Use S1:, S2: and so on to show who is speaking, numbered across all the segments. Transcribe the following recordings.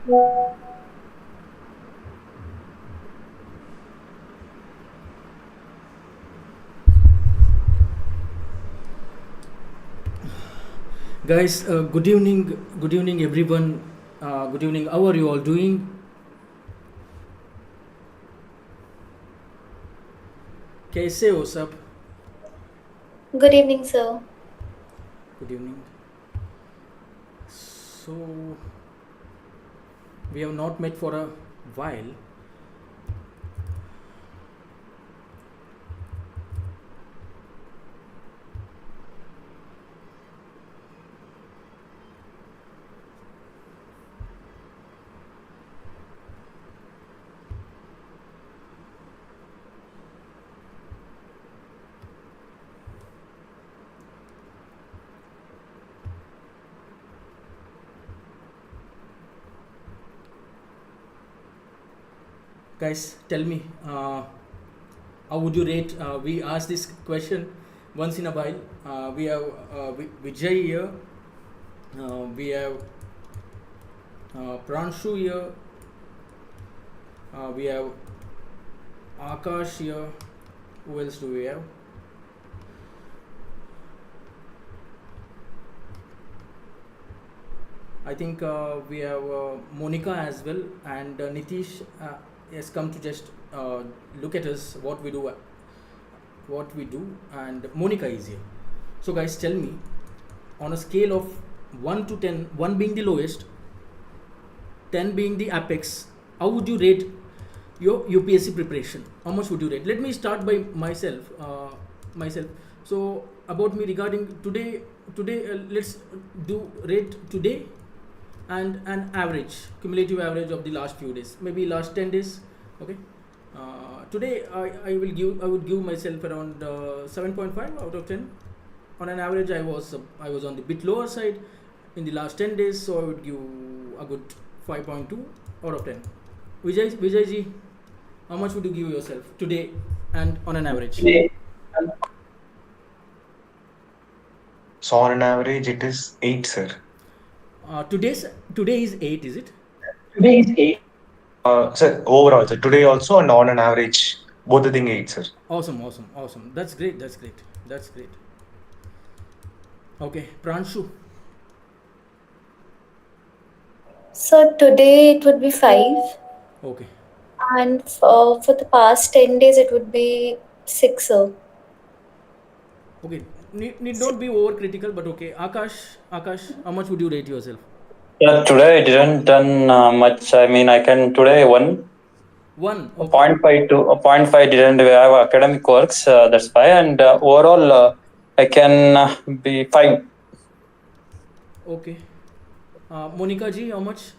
S1: Guys, good evening, everyone. Good evening. How are you all doing? कैसे हो सब?
S2: Good evening, sir.
S1: Good evening. So we have not met for a while. Guys, tell me, how would you rate? We ask this question once in a while. We have Vijay here. We have Pranshu here. We have Akash here. Who else do we have? I think we have Monica as well, and Nitish has come to just look at us, what we do, and Monica is here. So, guys, tell me, on a scale of 1 to 10, 1 being the lowest, 10 being the apex, how would you rate your UPSC preparation? How much would you rate? Let me start by myself. So, about me regarding today, let's do rate today and an average, cumulative average of the last few days, maybe last 10 days. Okay. Today I would give myself around 7.5 out of 10. On an average, I was on the bit lower side in the last 10 days, so I would give a good 5.2 out of 10. Vijay ji, how much would you give yourself today and on an average?
S3: So on an average, it is 8, sir.
S1: Today is 8, is it?
S3: Sir, overall, sir, today also and on an average, both the thing 8, sir.
S1: Awesome. That's great. Okay, Pranshu.
S2: So today it would be 5,
S1: Okay.
S2: and for the past 10 days it would be 6, sir.
S1: Okay. Need not be overcritical, but okay. Akash, how much would you rate yourself?
S4: Yeah, today I didn't done much. I mean, I can today one
S1: 1. Okay.
S4: 0.5 to a 0.5 didn't have academic works. That's why, and overall I can be 5.
S1: Okay. Monica ji, how much?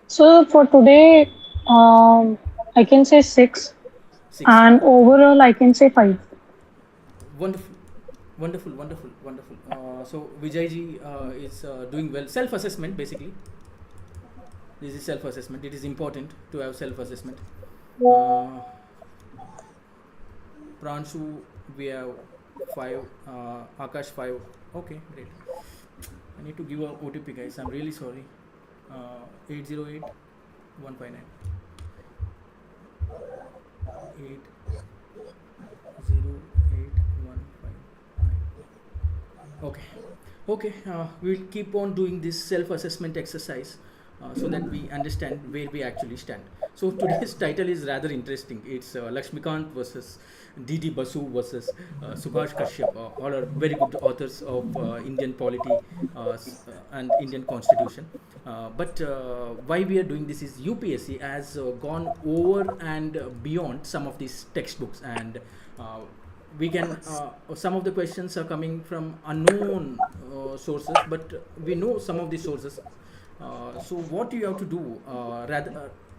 S5: So for today, I can say 6,
S1: 6.
S5: and overall I can say 5.
S1: Wonderful. So Vijay ji is doing well. Self-assessment, basically. This is self-assessment. It is important to have self-assessment. Pranshu, we have 5. Akash 5. Okay, great. I need to give a OTP, guys. I'm really sorry. 808 159. 808 Okay. We'll keep on doing this self-assessment exercise so that we understand where we actually stand. So today's title is rather interesting. It's Laxmikant versus D.D. Basu versus Subhash Kashyap. All are very good authors of Indian polity and Indian constitution. But why we are doing this is UPSC has gone over and beyond some of these textbooks, and we can some of the questions are coming from unknown sources, but we know some of the sources. So what you have to do,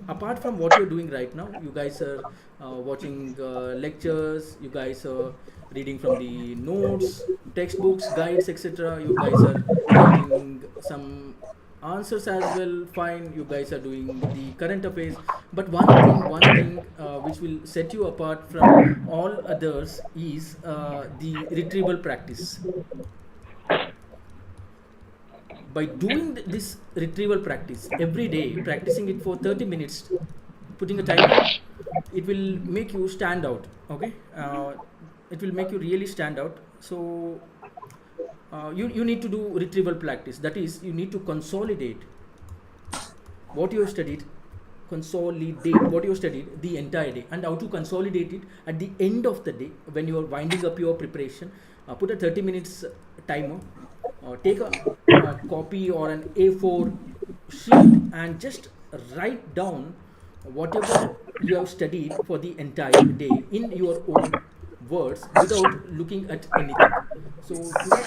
S1: apart from what you're doing right now, you guys are watching lectures, you guys are reading from the notes, textbooks, guides, etc. You guys are writing some answers as well. Fine, you guys are doing the current affairs, but one thing which will set you apart from all others is the retrieval practice. by doing this retrieval practice every day, practicing it for 30 minutes, putting a timer, it will make you stand out. Okay, it will make you really stand out. So you need to do retrieval practice. That is, you need to consolidate what you have studied, consolidate what you have studied the entire day, and how to consolidate it at the end of the day when you are winding up your preparation. Put a 30 minutes timer, take a copy or an A4 sheet and just write down whatever you have studied for the entire day in your own words without looking at anything. So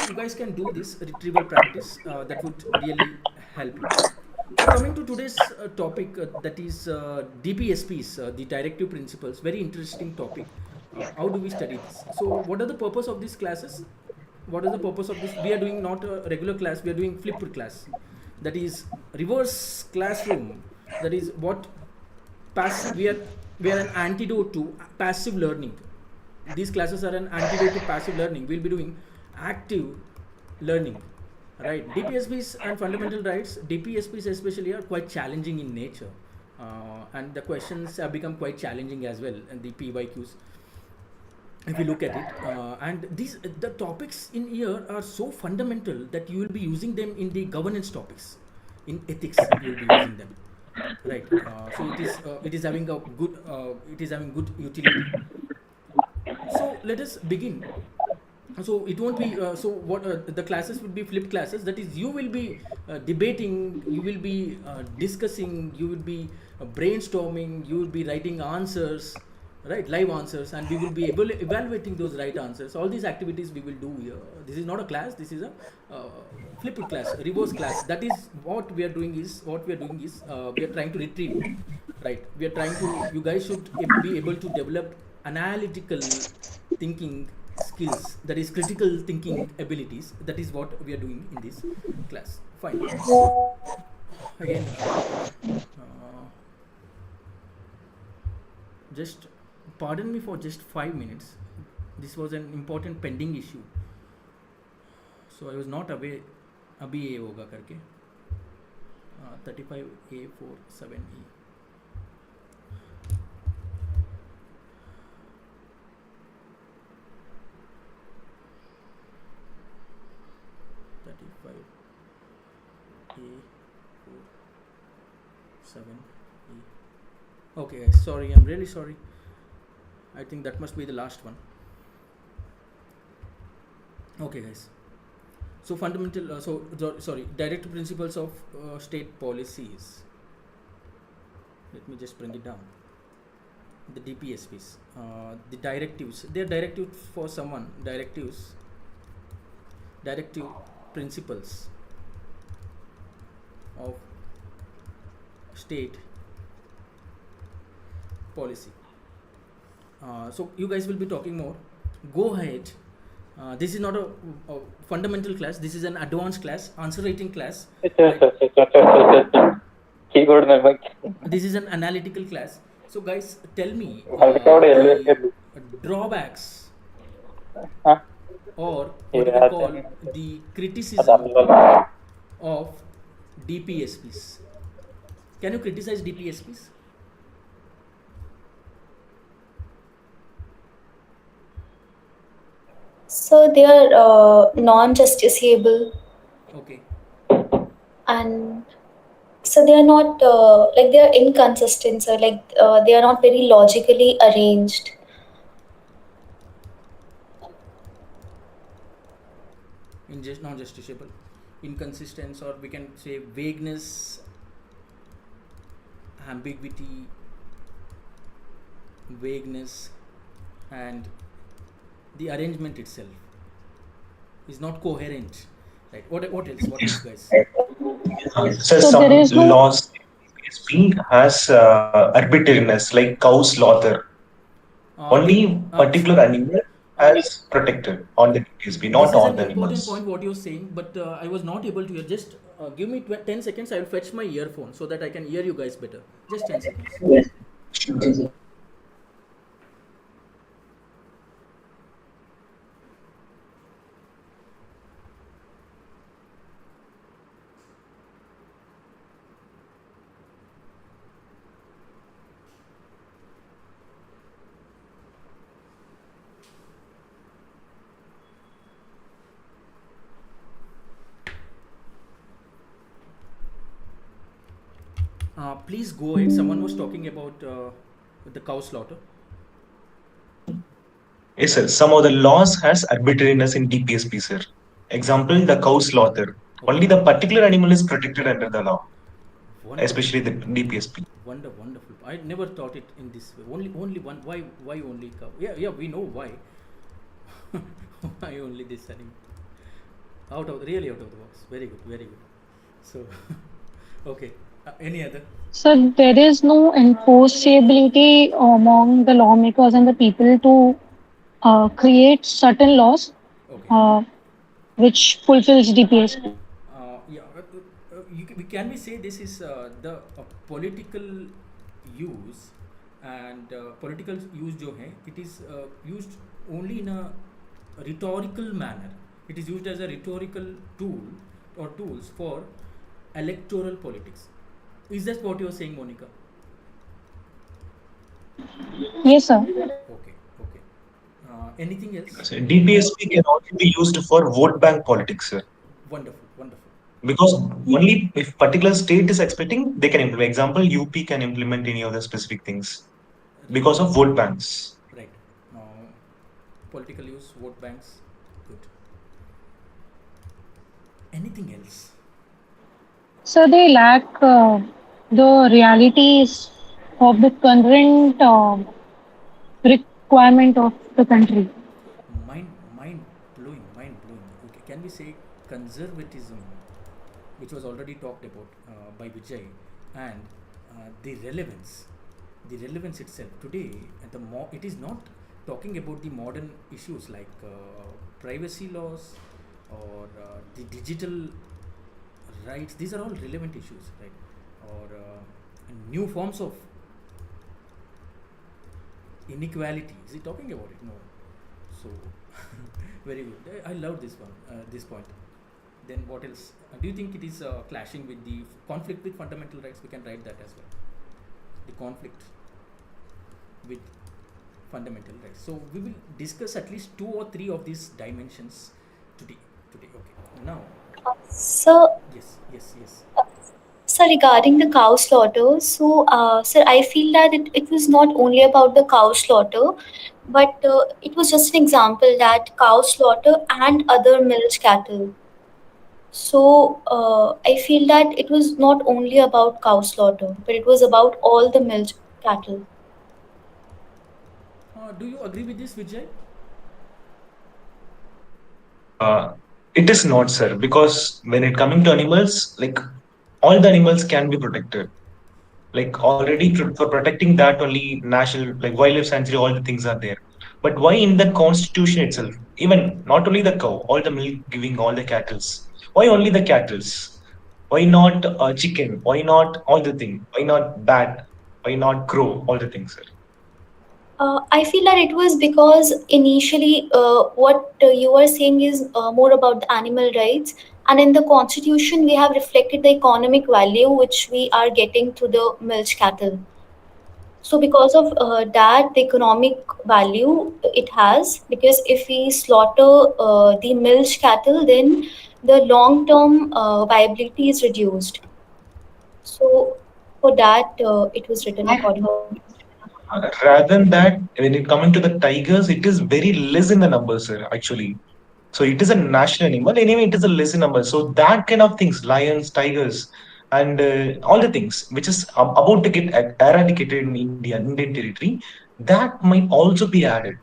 S1: you guys can do this retrieval practice, that would really help you. So coming to today's topic, that is DPSPs, the directive principles. Very interesting topic. How do we study this? So what are the purpose of these classes? What is the purpose of this? We are doing not a regular class. We are doing flipped class. That is reverse classroom. That is what we are an antidote to passive learning. These classes are an antidote to passive learning. We'll be doing active learning, right? DPSPs and fundamental rights, DPSPs especially, are quite challenging in nature, and the questions have become quite challenging as well, and the PYQs, if you look at it, and the topics in here are so fundamental that you will be using them in the governance topics, in ethics you will be using them, right? So it is having good utility. So let us begin. So it won't be so what the classes would be flipped classes. That is, you will be debating, you will be discussing, you will be brainstorming, you will be writing answers, right, live answers, and we will be evaluating those right answers. All these activities we will do here. This is not a class, this is a flipped class, reverse class. That is what we are doing is we are trying to retrieve, right? We are trying to, you guys should be able to develop analytical thinking skills, that is critical thinking abilities. That is what we are doing in this class. Fine. Again, just pardon me for just 5 minutes. This was an important pending issue, so I was not aware अभी ये होगा करके 35A47E. Okay, guys, sorry, I'm really sorry. I think that must be the last one. Okay, guys. So fundamental, sorry, directive principles of state policies. Let me just bring it down. The DPSPs, the directives. They are directives for someone. Directive principles of state policy. So you guys will be talking more. Go ahead. This is not a fundamental class. This is an advanced class, answer writing class.
S4: Keyboard memory.
S1: This is an analytical class. So guys, tell me the drawbacks or what do we call the criticism of DPSPs. Can you criticize DPSPs?
S2: So they are non-justiciable,
S1: Okay.
S2: and so they are not like they are inconsistent. So like they are not very logically arranged.
S1: Non-justiciable, inconsistent, or we can say vagueness, ambiguity, and the arrangement itself is not coherent, right? What else? What else, guys?
S3: So
S5: So
S3: some
S5: there is no
S3: laws DPSP has arbitrariness, like cow's slaughter. Only particular animal has protected on the DPSP,
S1: This
S3: not
S1: is
S3: all
S1: an
S3: the
S1: important
S3: animals.
S1: point what you're saying, but I was not able to hear. Just give me 10 seconds. I will fetch my earphone so that I can hear you guys better. Just 10 seconds. Please go ahead. Someone was talking about the cow slaughter.
S3: Yes, sir. Some of the laws has arbitrariness in DPSP, sir. Example, the cow slaughter.
S1: Okay.
S3: Only the particular animal is protected under the law,
S1: Wonderful.
S3: especially the DPSP.
S1: Wonderful. I never thought it in this way. Only one. Why only cow? Yeah. We know why. Why only this animal? Really out of the box. Very good. So, okay. Any other?
S5: So there is no enforceability among the lawmakers and the people to create certain laws
S1: Okay.
S5: uh, which fulfills DPSP.
S1: Yeah. Can we say this is the political use and political use जो है it is used only in a rhetorical manner. It is used as a rhetorical tool or tools for electoral politics. Is that what you are saying, Monica?
S5: Yes, sir.
S1: Okay. Anything else?
S3: So DPSP can also be used for vote bank politics, sir.
S1: Wonderful.
S3: Because only if particular state is expecting, they can implement. Example, UP can implement any of the specific things because of vote banks.
S1: Right. Political use, vote banks. Good. Anything else?
S5: So they lack the realities of the current requirement of the country.
S1: Mind blowing. Okay, can we say conservatism, which was already talked about by Vijay, and the relevance itself today, it is not talking about the modern issues like privacy laws or the digital rights. These are all relevant issues, right? Or new forms of inequality. Is he talking about it? No. So very good. I love this one. This point. Then what else? Do you think it is clashing with the conflict with fundamental rights? We can write that as well. The conflict with fundamental rights. So we will discuss at least 2 or 3 of these dimensions today. Okay. Now.
S2: So,
S1: Yes.
S2: so regarding the cow slaughter, sir, I feel that it was not only about the cow slaughter, but it was just an example that cow slaughter and other milch cattle. So I feel that it was not only about cow slaughter, but it was about all the milch cattle.
S1: Do you agree with this, Vijay?
S3: It is not, sir, because when it coming to animals, like all the animals can be protected. Like already for protecting that only national like wildlife sanctuary, all the things are there. But why in the constitution itself, even not only the cow, all the milk giving, all the cattles, why only the cattles? Why not chicken? Why not all the thing? Why not bat? Why not crow? All the things, sir.
S2: I feel that it was because initially what you were saying is more about the animal rights, and in the constitution we have reflected the economic value which we are getting through the milch cattle. So because of that, the economic value it has, because if we slaughter the milch cattle, then the long-term viability is reduced. So for that, it was written according.
S3: Rather than that, when it coming to the tigers, it is very less in the numbers, sir, actually. So it is a national animal. Anyway, it is a less in number. So that kind of things, lions, tigers, and all the things which is about to get eradicated in India, Indian territory, that might also be added.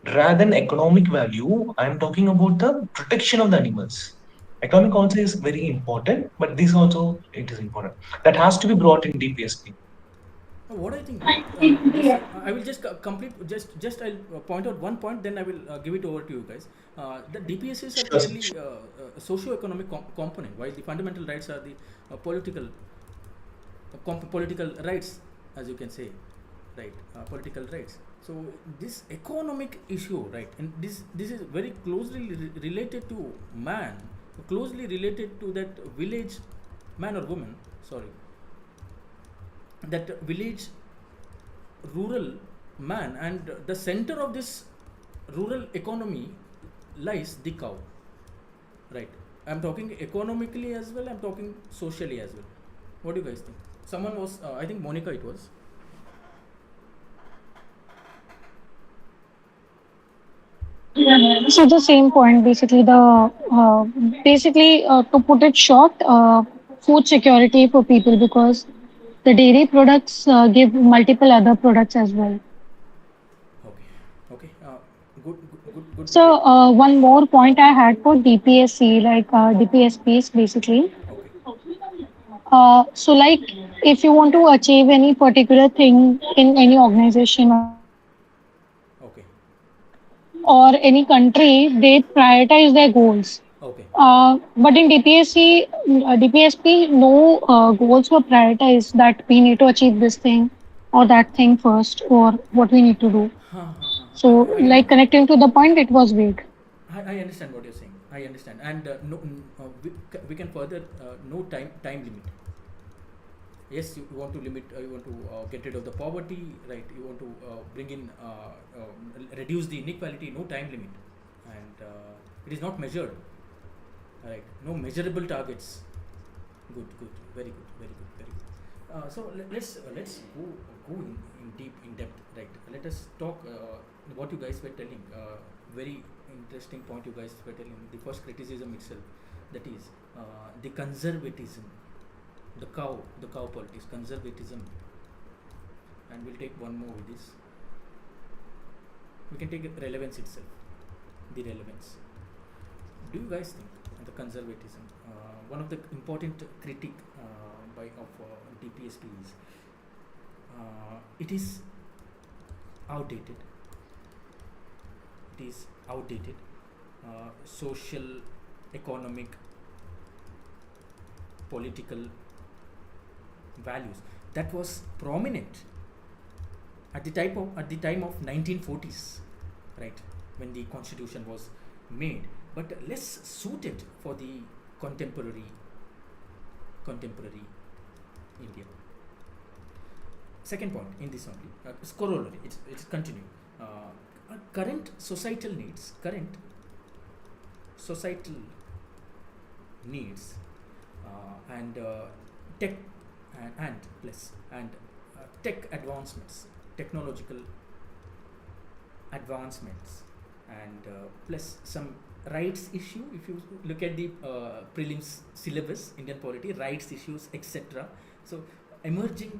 S3: Rather than economic value, I am talking about the protection of the animals. Economic also is very important, but this also it is important. That has to be brought in DPSP.
S1: What I think, right? This I will just complete. Just I'll point out one point. Then I will give it over to you guys. The DPSs are
S3: Sure, sir.
S1: clearly a socio-economic component, while the fundamental rights are the political political rights, as you can say, right? Political rights. So this economic issue, right, and this is very closely related to man, closely related to that village man or woman. Sorry, that village rural man, and the center of this rural economy lies the cow, right? I'm talking economically as well, I'm talking socially as well, What do you guys think? Someone was, I think Monica it was.
S5: So the same point, basically to put it short, food security for people because the dairy products give multiple other products as well.
S1: Okay, okay. Good
S5: So
S1: debate.
S5: one more point I had for DPSC, like DPSPs, basically.
S1: Okay,
S5: So like if you want to achieve any particular thing in any organization
S1: okay,
S5: or any country, they prioritize their goals.
S1: okay.
S5: But in DPSP, no goals were prioritized that we need to achieve this thing or that thing first or what we need to do.
S1: Huh, huh, huh.
S5: So, like connecting to the point, it was vague.
S1: I understand what you're saying. I understand, and no, we can further no time limit. Yes, you want to limit, you want to get rid of the poverty, right? You want to bring in, reduce the inequality. No time limit, and it is not measured, right? No measurable targets. Good, very good, very good, very good. So let's go in deep in depth, right? Let us talk what you guys were telling. Very interesting point you guys were telling. The first criticism itself, that is the conservatism, the cow politics, conservatism, and we'll take one more with this. We can take relevance itself, the relevance. Do you guys think the conservatism, one of the important critique of DPSP is it is outdated. It is outdated. Social, economic, political values that was prominent at the time of 1940s, right, when the constitution was made, but less suited for the contemporary India. Second point in this only, it's corollary. It's continuing. Current societal needs, and tech and plus and tech advancements, technological advancements, and plus some rights issue. If you look at the prelims syllabus, Indian polity, rights issues, etc. So emerging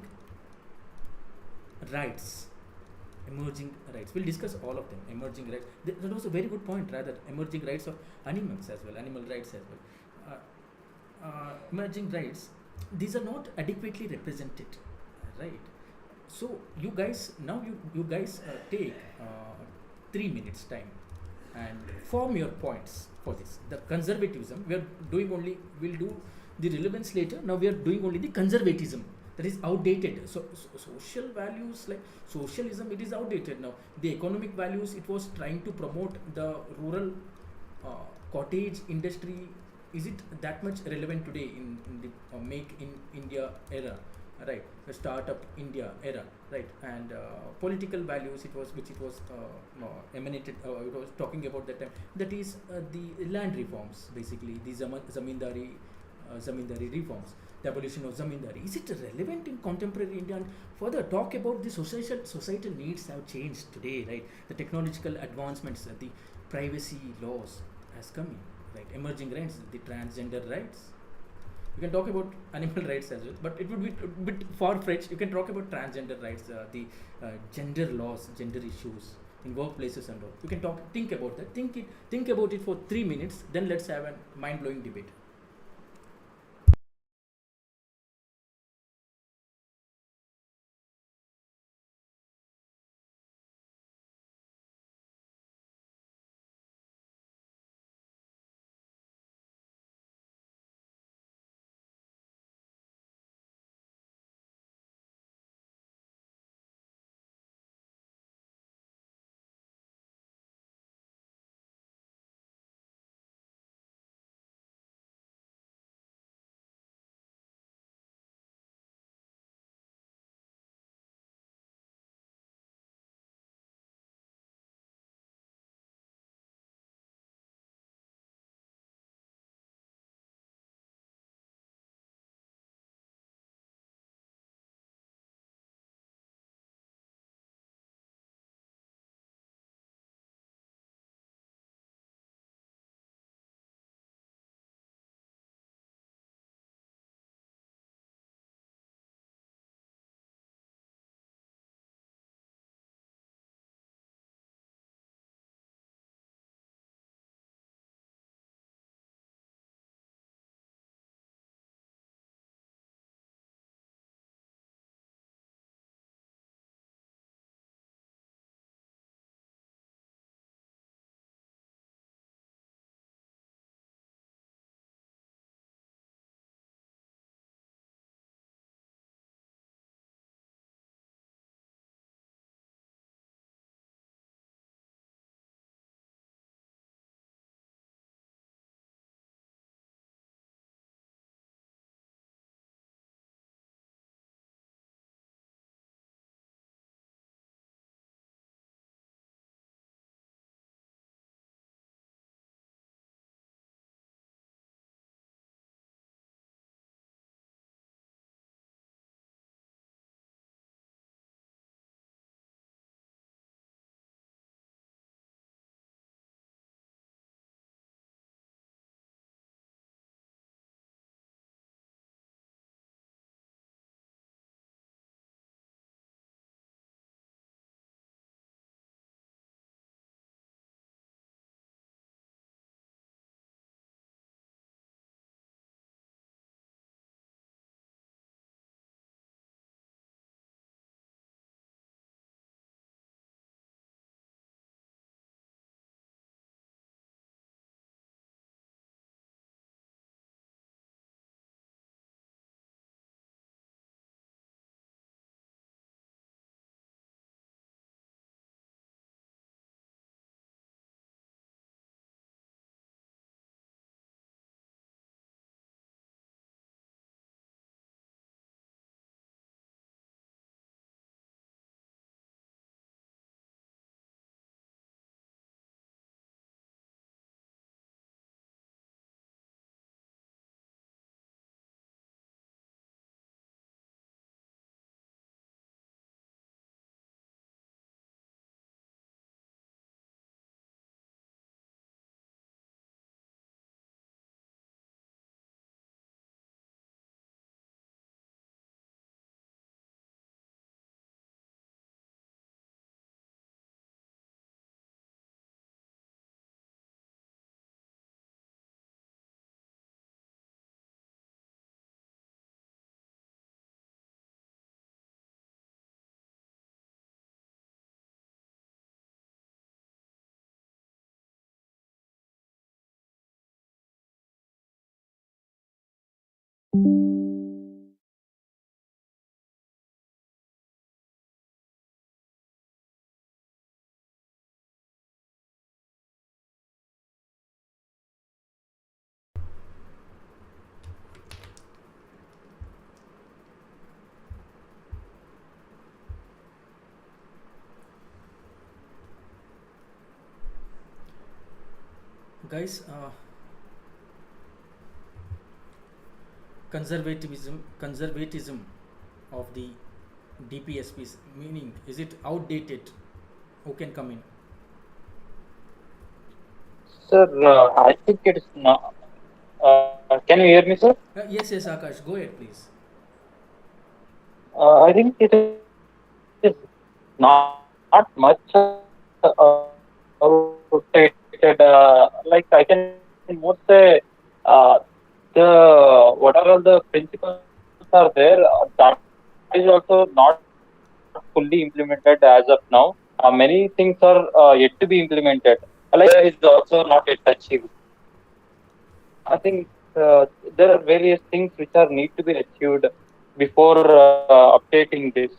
S1: rights. We'll discuss all of them. Emerging rights. That was a very good point. Rather, emerging rights of animals as well, animal rights as well. Emerging rights. These are not adequately represented, right? So you guys you guys take 3 minutes time and form your points for this. The conservatism we'll do the relevance later. Now we are doing only the conservatism, that is outdated. So social values like socialism, it is outdated now. The economic values, it was trying to promote the rural cottage industry. Is it that much relevant today in the make in India era, right? The startup India era, right? And political values, it was emanated. It was talking about that time. That is the land reforms, basically the zamindari reforms, the abolition of zamindari. Is it relevant in contemporary India? And further talk about the societal needs have changed today, right? The technological advancements, the privacy laws has come in, right? Emerging rights, the transgender rights. You can talk about animal rights as well, but it would be a bit far-fetched. You can talk about transgender rights, the gender laws, gender issues in workplaces and all. You can think about that. Think about it for 3 minutes. Then let's have a mind-blowing debate. Guys, conservatism of the DPSPs, meaning, is it outdated? Who can come in?
S4: Sir, I think it is not. Can you hear me, sir?
S1: Yes, Akash, go ahead, please.
S4: I think it is not much outdated. Like I can more say, the whatever all the principles are there, that is also not fully implemented as of now. Many things are yet to be implemented. Like is also not yet achieved. I think there are various things which are need to be achieved before updating this.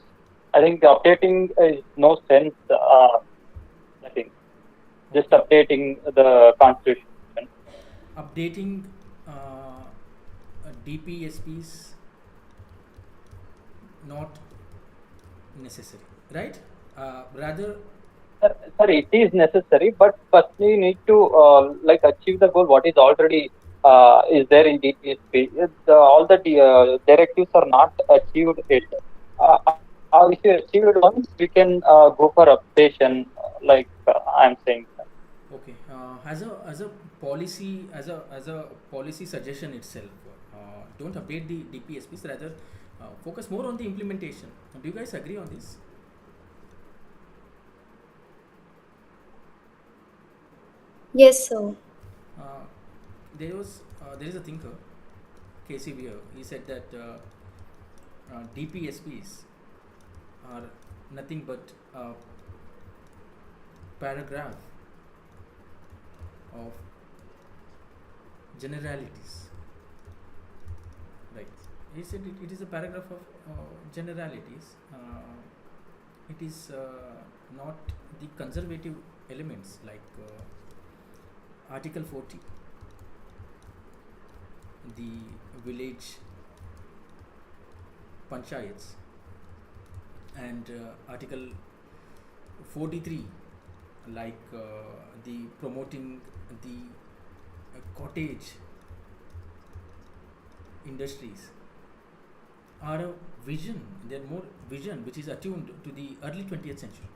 S4: I think updating is no sense. I think just
S1: Okay.
S4: updating the constitution.
S1: Updating DPSPs not necessary, right? Rather,
S4: Sir, it is necessary, but first we need to like achieve the goal. What is already is there in DPSP? All the directives are not achieved yet. If you achieve it once, we can go for updation. Like I'm saying.
S1: okay. As a policy, as a policy suggestion itself, don't update the DPSPs. Rather, focus more on the implementation. Do you guys agree on this?
S2: Yes, sir.
S1: Uh, there is a thinker, Casey Weir. He said that DPSPs are nothing but a paragraph of generalities. Right. He said it is a paragraph of generalities. It is not the conservative elements like Article 40, the village panchayats, and Article 43, like the promoting the cottage industries, are a vision. They're more vision which is attuned to the early 20th century,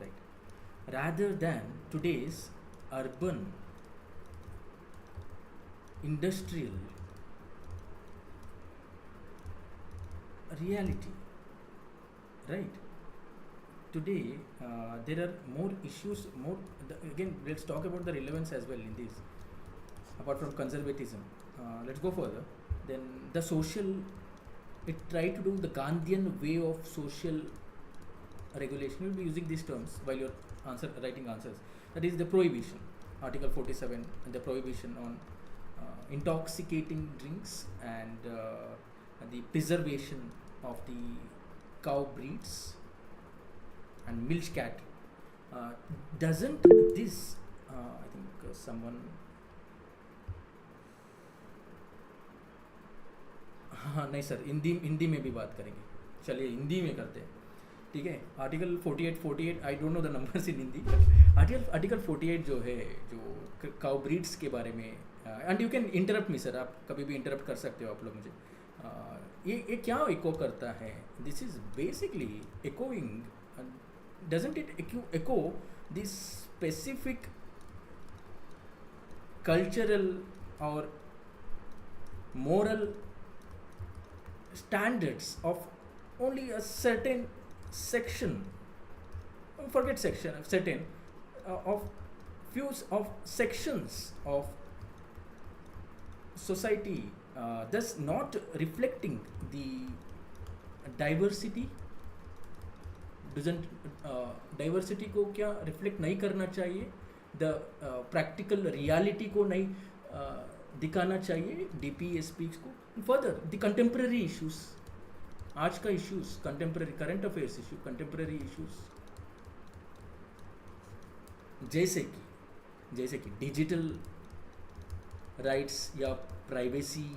S1: right? Rather than today's urban, industrial reality, right? Today, there are more issues. Again, let's talk about the relevance as well in this. Apart from conservatism, let's go further. Then the social, it tried to do the Gandhian way of social regulation. You'll be using these terms while you're writing answers. That is the prohibition, Article 47, and the prohibition on intoxicating drinks, and the preservation of the cow breeds and milch cat. Doesn't this, I think someone, हाँ नहीं sir, Hindi में भी बात करेंगे, चलिए हिंदी में करते हैं, ठीक है? Article 48 I don't know the numbers in Hindi, article 48 जो है, जो काउ ब्रीड्स के बारे में, and you can interrupt me sir, आप कभी भी इंटरप्ट कर सकते हो आप लोग मुझे. ये क्या इको करता है? This is basically echoing, doesn't it echo this specific cultural or moral standards of only a certain section, forget section, certain of few of sections of society, thus not reflecting the diversity? Doesn't diversity को क्या reflect नहीं करना चाहिए? The practical reality को नहीं दिखाना चाहिए DPSP को फर्दर द कंटेम्प्रेरी इश्यूज, आज का issues, contemporary current affairs issue, contemporary issues, जैसे कि डिजिटल राइट्स या प्राइवेसी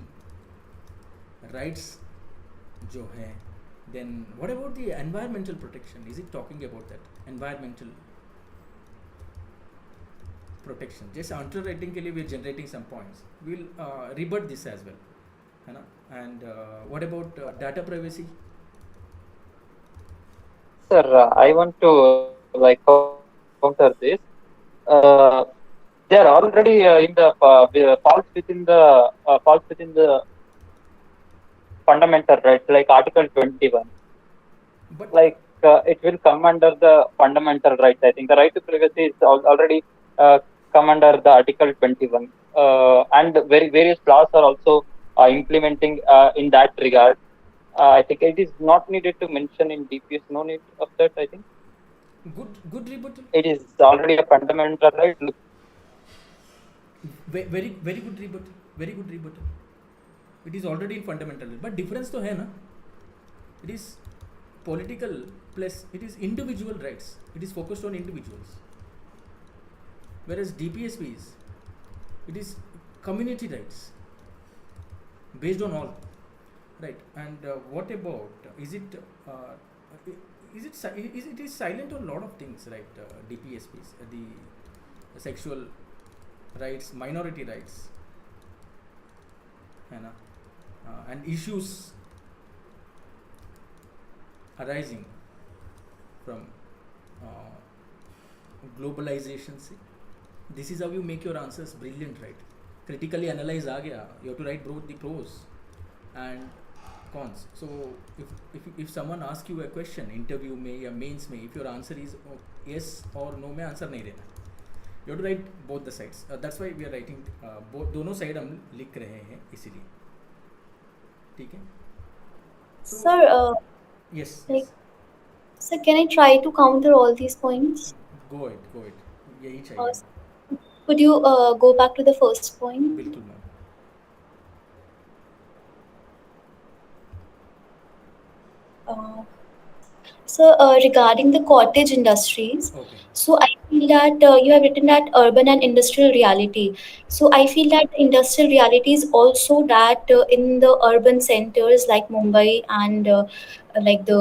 S1: राइट्स जो है, then what about the environmental protection, is it talking about that environmental protection? जैसे अंडर राइटिंग के लिए we are generating some points, will rebut this as well, है ना? And what about data privacy?
S4: Sir, I want to like counter this. They are already in the falls within the fundamental rights, like Article 21.
S1: But
S4: Like it will come under the fundamental rights. I think the right to privacy is already come under the Article 21, and various laws are also implementing in that regard. I think it is not needed to mention in DPS. No need of that. I think
S1: good rebuttal.
S4: it is already a fundamental right.
S1: Very good rebuttal. Very good rebuttal. It is already in fundamental, but difference तो है ना? It is political plus it is individual rights. It is focused on individuals. Whereas DPSP it is community rights based on all, right? And what about is it silent on a lot of things, right? DPSPs, the sexual rights, minority rights, है ना? And issues arising from globalization से. This is how you make your answers brilliant, right? Critically analyze आ गया. You have to write both the pros and cons. So if someone asks you a question interview में या mains में, if your answer is yes or no में answer नहीं देना. You have to write both the sides. That's why we are writing both, दोनों side हम लिख रहे हैं इसीलिए. ठीक है? So,
S2: Sir,
S1: yes.
S2: like, sir, can I try to counter all these points?
S1: Go ahead. यही चाहिए.
S2: Could you go back to the first point?
S1: बिल्कुल ma'am.
S2: So, regarding the cottage industries,
S1: Okay.
S2: so I feel that you have written that urban and industrial reality. So, I feel that industrial reality is also that in the urban centers like Mumbai and like the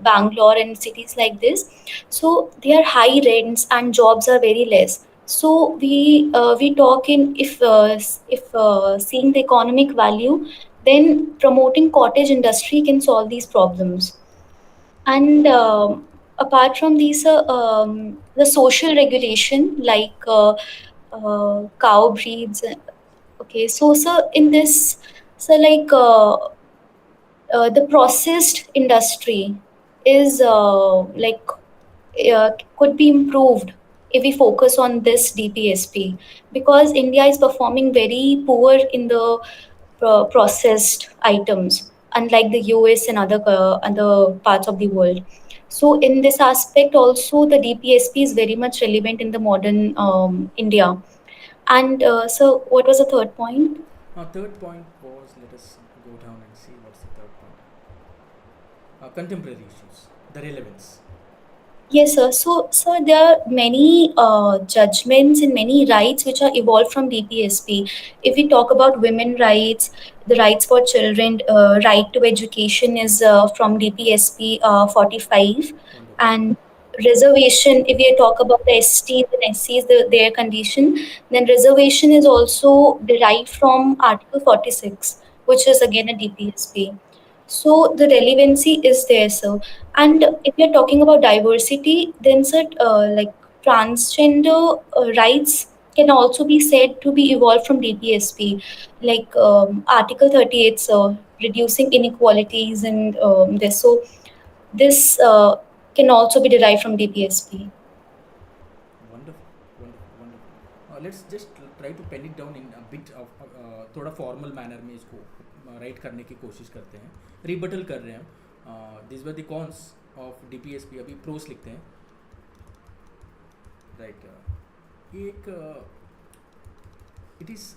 S2: Bangalore and cities like this, so there are high rents and jobs are very less. So we talk in if seeing the economic value, then promoting cottage industry can solve these problems. And apart from these, the social regulation like cow breeds. Okay, so sir, in this, so like the processed industry is could be improved if we focus on this DPSP, because India is performing very poor in the processed items, unlike the US and other parts of the world. So in this aspect, also the DPSP is very much relevant in the modern India. And so, what was the third point?
S1: Third point was, let us go down and see what's the third point. Contemporary issues, the relevance.
S2: Yes, sir. So, sir, there are many judgments and many rights which are evolved from DPSP. If we talk about women rights, the rights for children, right to education is from DPSP 45,
S1: Wonderful.
S2: and reservation. If we talk about the STs and SCs, their condition, then reservation is also derived from Article 46, which is again a DPSP. So the relevancy is there, sir. And if you're talking about diversity, then sir, like transgender rights can also be said to be evolved from DPSP, like Article 38, sir, reducing inequalities and this. So this can also be derived from DPSP.
S1: Wonderful. Let's just try to pen it down in a bit of थोड़ा formal manner में इसको write करने की कोशिश करते हैं. Rebuttal कर रहे हैं. These were the cons of DPSP. अभी pros लिखते हैं. Right. एक इट इज़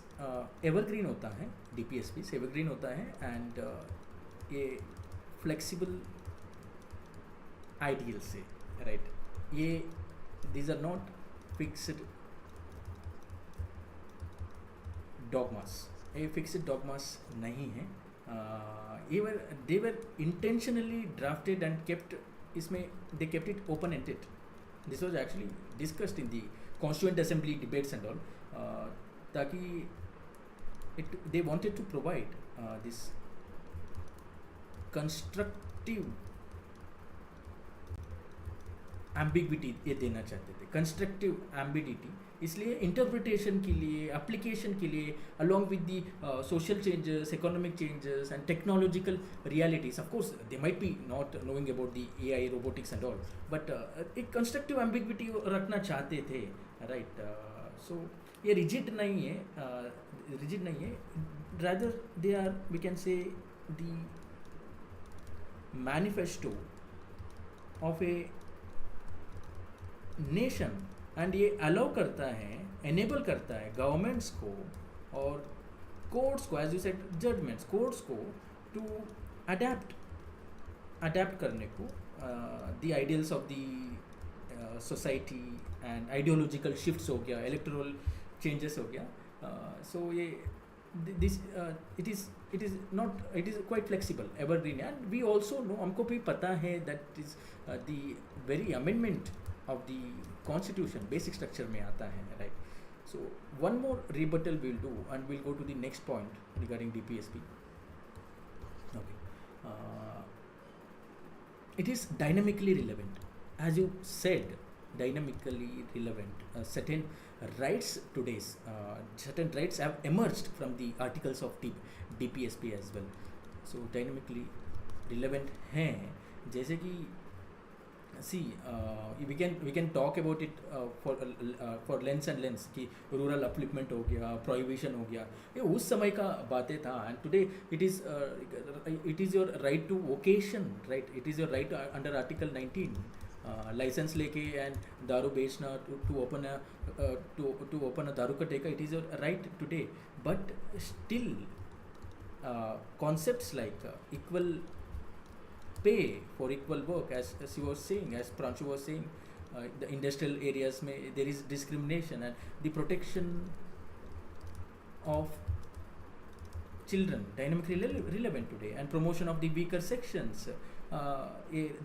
S1: एवरग्रीन होता है, DPSP एवरग्रीन होता है, एंड ये फ्लेक्सिबल आइडियल से, राइट, ये these are not fixed dogmas, ये फिक्स्ड डॉगमास नहीं है, they were intentionally drafted and kept, इसमें they kept it open ended. This was actually discussed in the constituent assembly debates and all, ताकि it they wanted to provide this constructive ambiguity ये देना चाहते थे, constructive ambiguity, इसलिए interpretation के लिए, application के लिए, along with the social changes, economic changes and technological realities. Of course they might be not knowing about the AI, robotics and all, but एक कंस्ट्रक्टिव एम्बिगिटी रखना चाहते थे, राइट. सो ये रिजिड नहीं है, rather they are, we can say, the manifesto of a nation, and ये allow करता है, enable करता है गवर्नमेंट्स को और कोर्ट्स को, as you said, judgments, courts को टू अडेप्ट करने को the ideals of the society, and ideological shifts हो गया, इलेक्टोरल चेंजेस हो गया. सो ये this it is not, it is quite flexible, evergreen, and we also know, हमको भी पता है that is the very amendment of the constitution basic structure में आता है, right. So one more rebuttal we'll do, and we'll go to the next point regarding DPSP. Okay, it is dynamically relevant, as you said, dynamically relevant. Certain rights certain rights have emerged from the articles of DPSP as well. So dynamically relevant हैं, जैसे कि see, we can talk about it for lens and lens, कि rural upliftment हो गया, prohibition हो गया, ये उस समय का बातें था, and today it is your right to vocation, right, it is your right under Article 19, licence लेके एंड दारू बेचना, टू ओपन अ दारू कटेका, it is your right today. But still concepts like equal pay for equal work, as you were saying, as Pranchu was saying, the industrial areas mein there is discrimination, and the protection of children dynamically relevant today, and promotion of the weaker sections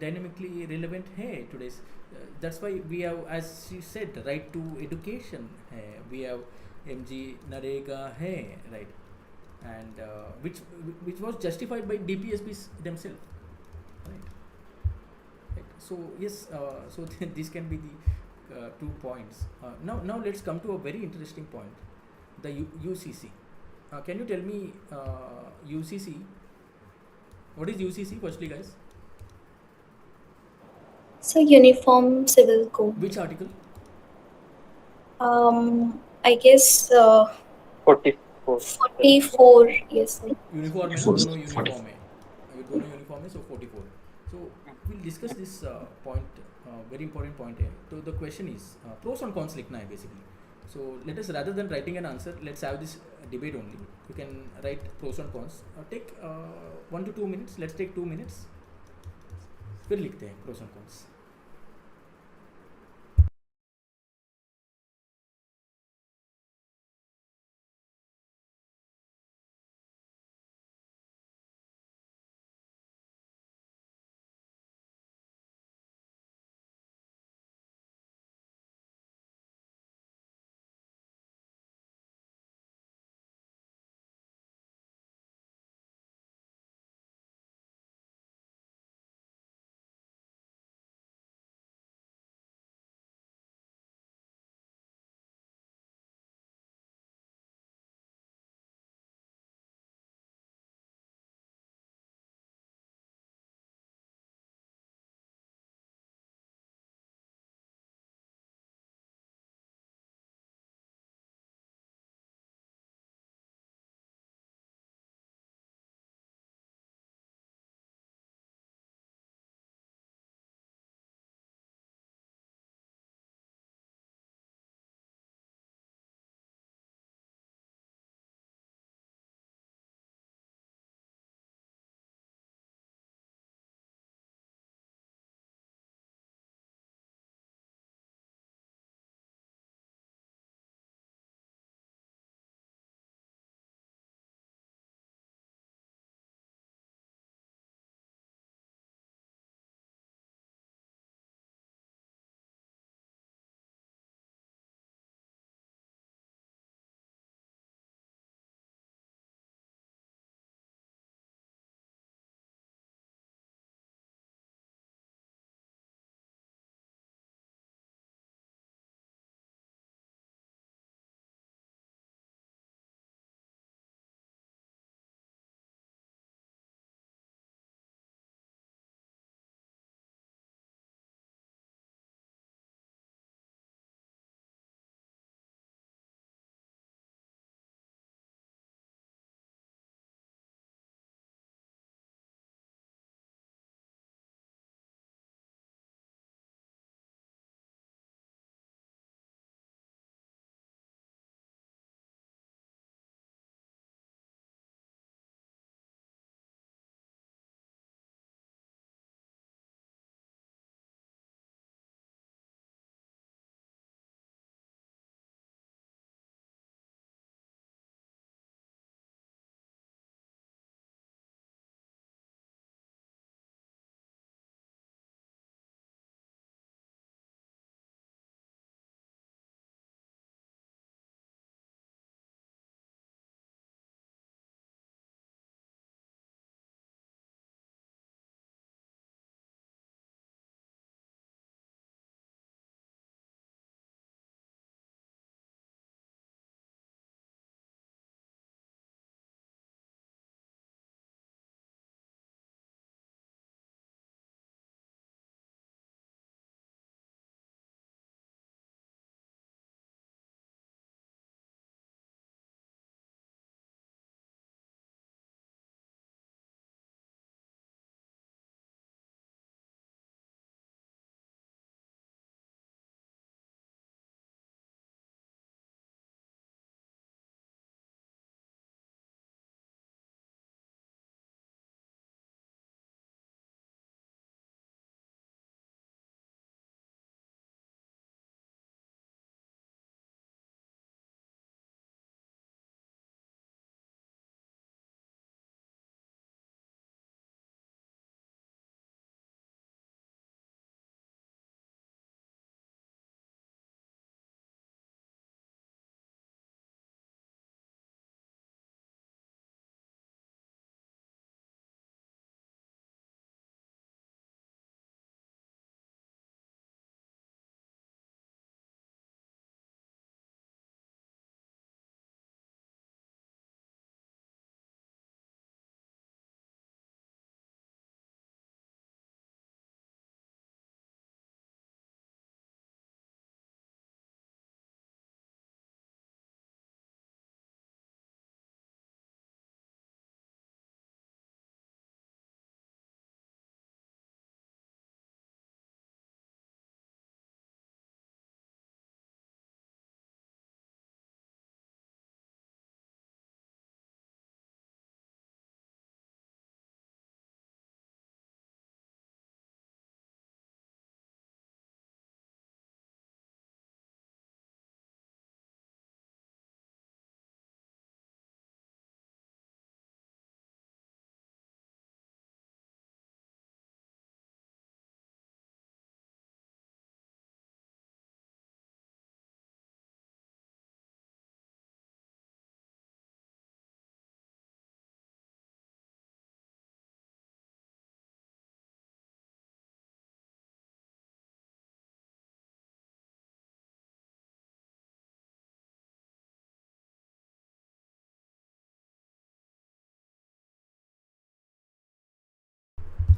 S1: dynamically relevant है today's. That's why we have, as she said, right to education है, we have MG Narega है, right, and which was justified by DPSPs themselves, right. So yes, so this can be the 2 points. Now let's come to a very interesting point, the UCC. Can you tell me UCC, what is UCC firstly, guys?
S2: So Uniform Civil Code.
S1: Which article?
S2: I guess
S4: 44.
S2: 44. Yes.
S1: Uniform है ना, दोनों uniform है, दोनों uniform है, so 44. So we'll discuss this point, very important point है. तो the question is pros and cons लिखना है basically. So let us, rather than writing an answer, let's have this debate only. You can write pros and cons. Take 1 to 2 minutes. Let's take 2 minutes. फिर लिखते हैं pros and cons.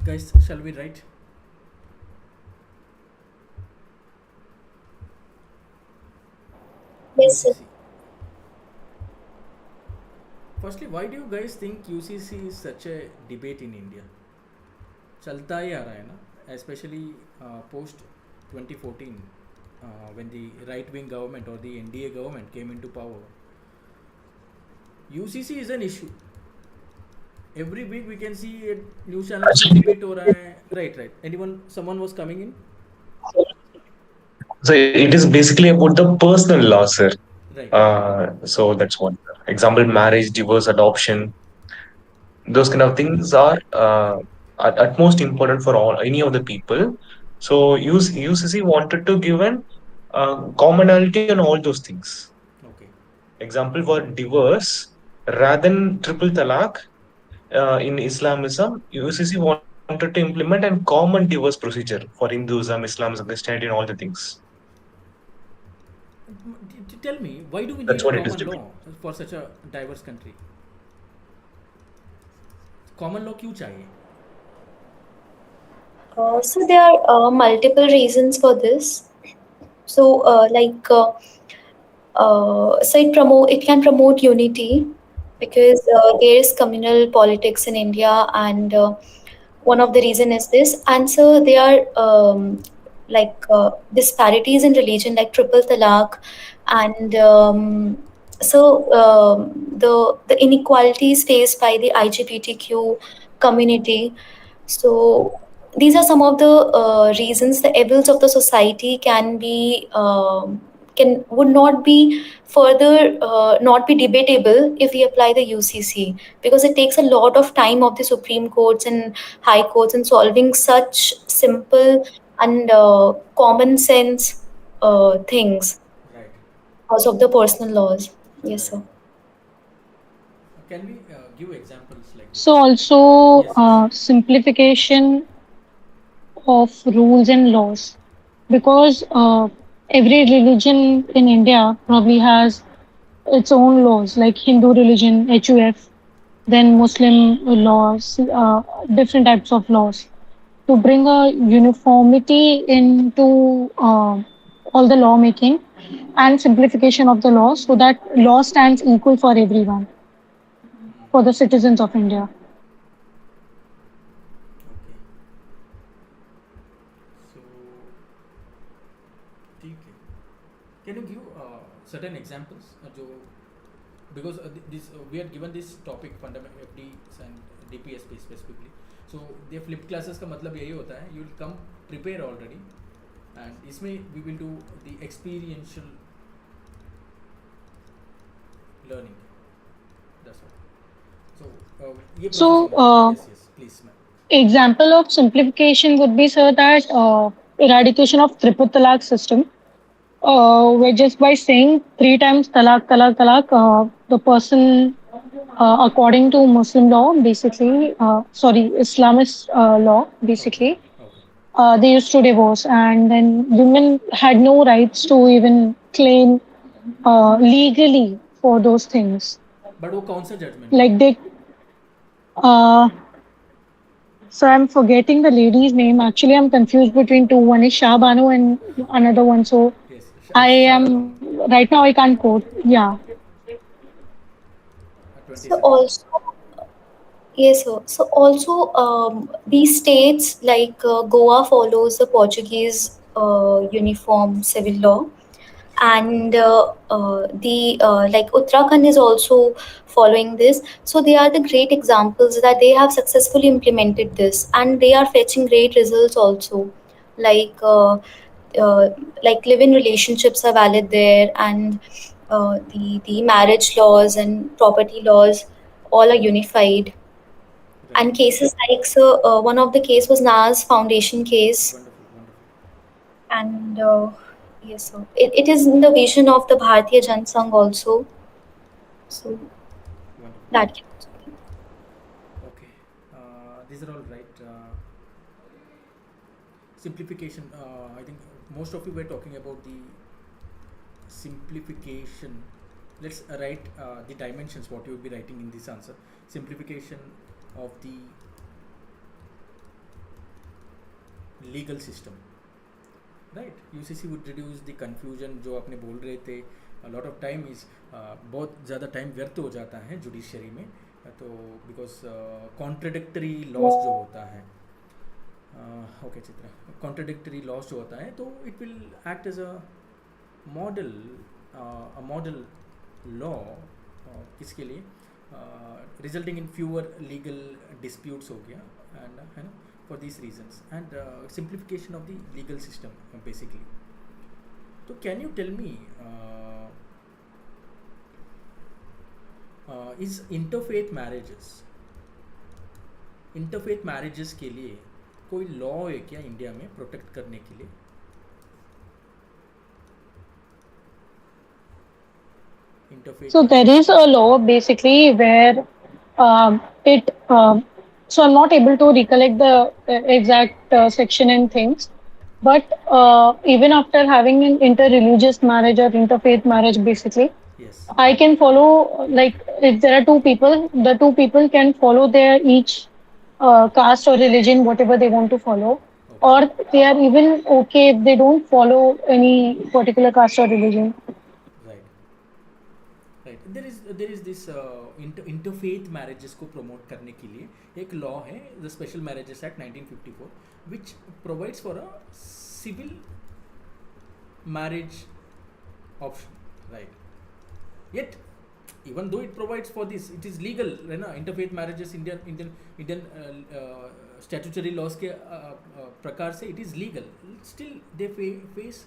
S1: Guys, shall we write?
S2: Yes, sir.
S1: UCC. Firstly, why do you guys think UCC is such a debate in India? चलता ही आ रहा है ना, especially post 2014 when the right wing government or the NDA government came into power. UCC is an issue. Every week we can see a news channel पे debate हो रहा है. Right. Someone was coming in.
S3: So it is basically about the personal law, sir.
S1: Right.
S3: So that's one example: marriage, divorce, adoption. Those kind of things are at most important for all any of the people. So UCC wanted to give an commonality on all those things.
S1: Okay.
S3: Example for divorce, rather than triple talaq in Islamism, UCC wanted to implement a common divorce procedure for Hinduism, Islam, Christianity, and all the things.
S1: Tell me, why do we
S3: That's
S1: need a
S3: what it is
S1: common
S3: to be.
S1: law for such a diverse country? Common law क्यों चाहिए?
S2: So there are multiple reasons for this. So it can promote unity because there is communal politics in India, and one of the reason is this. And so there are disparities in religion, like triple talaq, and the inequalities faced by the LGBTQ community. So these are some of the reasons the evils of the society can be can would not be further not be debatable if we apply the UCC, because it takes a lot of time of the Supreme Courts and High Courts in solving such simple and common sense things
S1: Right.
S2: because of the personal laws. Yes,
S1: Right.
S2: sir.
S1: Can we give examples like
S5: So
S1: this?
S5: also
S1: Yes. Yes.
S5: simplification of rules and laws, because every religion in India probably has its own laws, like Hindu religion, HUF, then Muslim laws, different types of laws, to bring a uniformity into all the lawmaking and simplification of the law, so that law stands equal for everyone, for the citizens of India.
S1: Okay. So, ठीक है. Can you give certain examples जो because this we are given this topic fundamental FDs and DPSP specifically. So the flipped classes का मतलब यही होता है, you will come prepare already, and इसमें we will do the experiential learning. That's all. So ये
S5: So,
S1: process होना चाहिए. Yes, please, ma'am.
S5: example of simplification would be, sir, that eradication of triple talaq system, where just by saying three times talaq, talaq, talaq, the person, according to Muslim law, basically, sorry, Islamist law,
S1: Okay.
S5: basically,
S1: Okay.
S5: they used to divorce, and then women had no rights to even claim legally for those things.
S1: But वो कौन सा judgment है?
S5: Like they, uh, so I'm forgetting the lady's name. Actually, I'm confused between two. One is Shah Banu and another one. So
S1: Yes,
S5: I
S1: Shara
S5: am
S1: Banu,
S5: right now. I can't quote. Yeah.
S2: So
S1: 2017.
S2: also, yes, sir. So also, these states like Goa follows the Portuguese uniform civil law, and the like Uttarakhand is also following this. So they are the great examples that they have successfully implemented this, and they are fetching great results also. Like uh, like live-in relationships are valid there, and the marriage laws and property laws all are unified.
S1: Right.
S2: And cases like, so one of the case was Nas Foundation case,
S1: Wonderful, wonderful.
S2: and yes, so it is in the vision of the Bharatiya Jan Sangh also. So
S1: Wonderful.
S2: that can also be.
S1: Okay. These are all right. Simplification. I think most of you were talking about the simplification. Let's write the dimensions. What you will be writing in this answer. Simplification of the legal system, right? UCC would reduce the confusion जो आपने बोल रहे थे. A lot of time is बहुत ज़्यादा time व्यर्थ हो जाता है जुडिशरी में, तो बिकॉज कॉन्ट्रडिक्टरी लॉस जो होता है, ओके चित्रा, कॉन्ट्रडिक्टरी लॉस जो होता है, तो it will act as a model law किसके लिए, resulting in fewer legal disputes हो गया, एंड है ना, for this reasons, and simplification of the legal system basically. तो can you tell me, is interfaith marriages के लिए कोई लॉ है क्या इंडिया में प्रोटेक्ट करने के लिए?
S5: So there is a law basically where it. So I'm not able to recollect the exact section and things, but even after having an interreligious marriage or interfaith marriage, basically,
S1: Yes.
S5: I can follow, like if there are two people, the two people can follow their each caste or religion, whatever they want to follow,
S1: Okay.
S5: or they are even okay if they don't follow any particular caste or religion.
S1: Right. Right. There is this interfaith marriages को promote करने के लिए एक law है, the Special Marriages Act 1954, which provides for a civil marriage option, right? Yet, even though it provides for this, it is legal, है ना, interfaith marriages Indian statutory laws के प्रकार से it is legal. Still, they face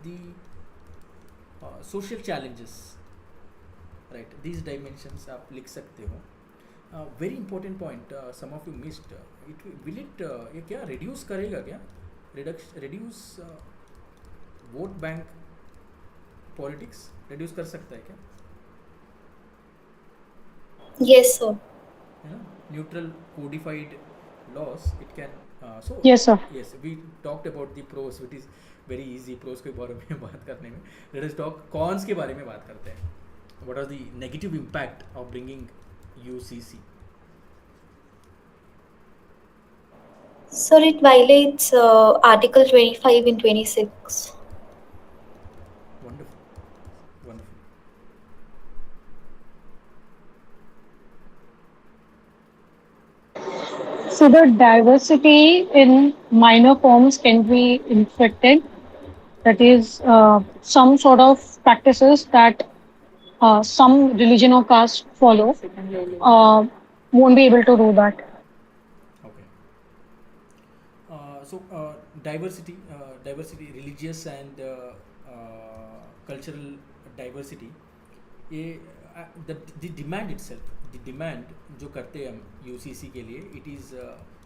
S1: the social challenges, right? These dimensions आप लिख सकते हो. Very important point, some of you missed. Will it ये क्या reduce करेगा क्या? Reduce vote bank politics reduce कर सकता है क्या?
S2: Yes, sir.
S1: है ना, neutral codified laws it can. So
S5: Yes, sir.
S1: yes, we talked about the pros, which is very easy. Pros के बारे में बात करने में, let us talk cons के बारे में बात करते हैं. What are the negative impact of bringing UCC?
S2: Sir, it violates Article 25 and 26.
S1: Wonderful, wonderful.
S5: So the diversity in minor forms can be infected. That is, some sort of practices that some religion or caste follow won't be able to do that.
S1: Okay. So diversity, religious and cultural diversity. ये the demand itself, the demand जो करते हैं हम UCC के लिए, it is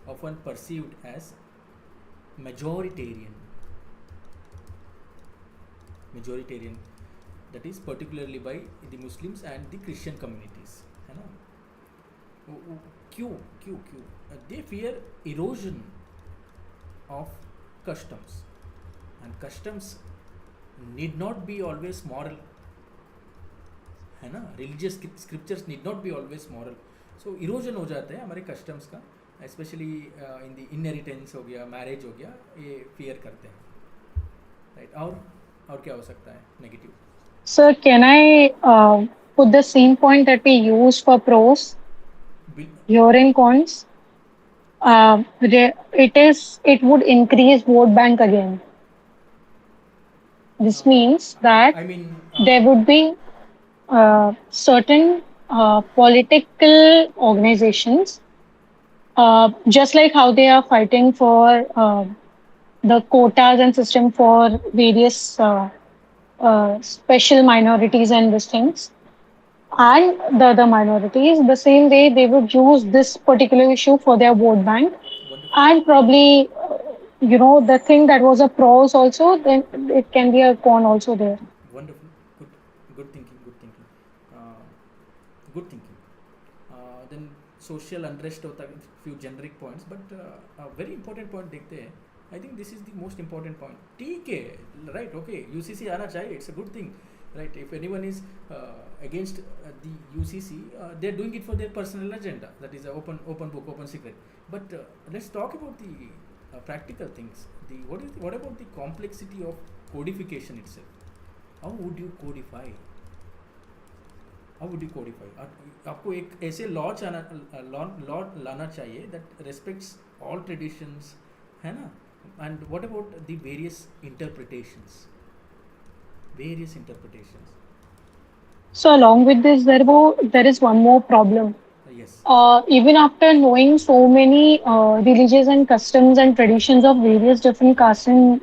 S1: often perceived as majoritarian, that is particularly by the Muslims and the Christian communities, है ना. क्यों they fear erosion of customs, and customs need not be always moral, है ना. Religious scriptures need not be always moral. So erosion हो जाता है हमारे customs का, especially in the inheritance हो गया, marriage हो गया, ये fear करते हैं, right? और क्या हो सकता है negative?
S5: Sir, can I put the same point that we use for pros here in cons? It would increase vote bank again. This means that
S1: I mean,
S5: there would be certain political organizations, just like how they are fighting for the quotas and system for various special minorities and these things, and the other minorities, the same way they would use this particular issue for their vote bank,
S1: wonderful.
S5: and probably, the thing that was a pros also, then it can be a con also there.
S1: Wonderful. Good thinking. Good thinking. Then social unrest होता है, few generic points, but a very important point देखते हैं. I think this is the most important point. ठीक है, right? Okay, UCC आना चाहिए. It's a good thing, right? If anyone is against the UCC, they're doing it for their personal agenda. That is an open book, open secret. But let's talk about the practical things. What about the complexity of codification itself? How would you codify? आपको एक ऐसे law लाना चाहिए that respects all traditions, है ना? And what about the various interpretations?
S5: So along with this, there is one more problem.
S1: Yes.
S5: Even after knowing so many religions and customs and traditions of various different castes and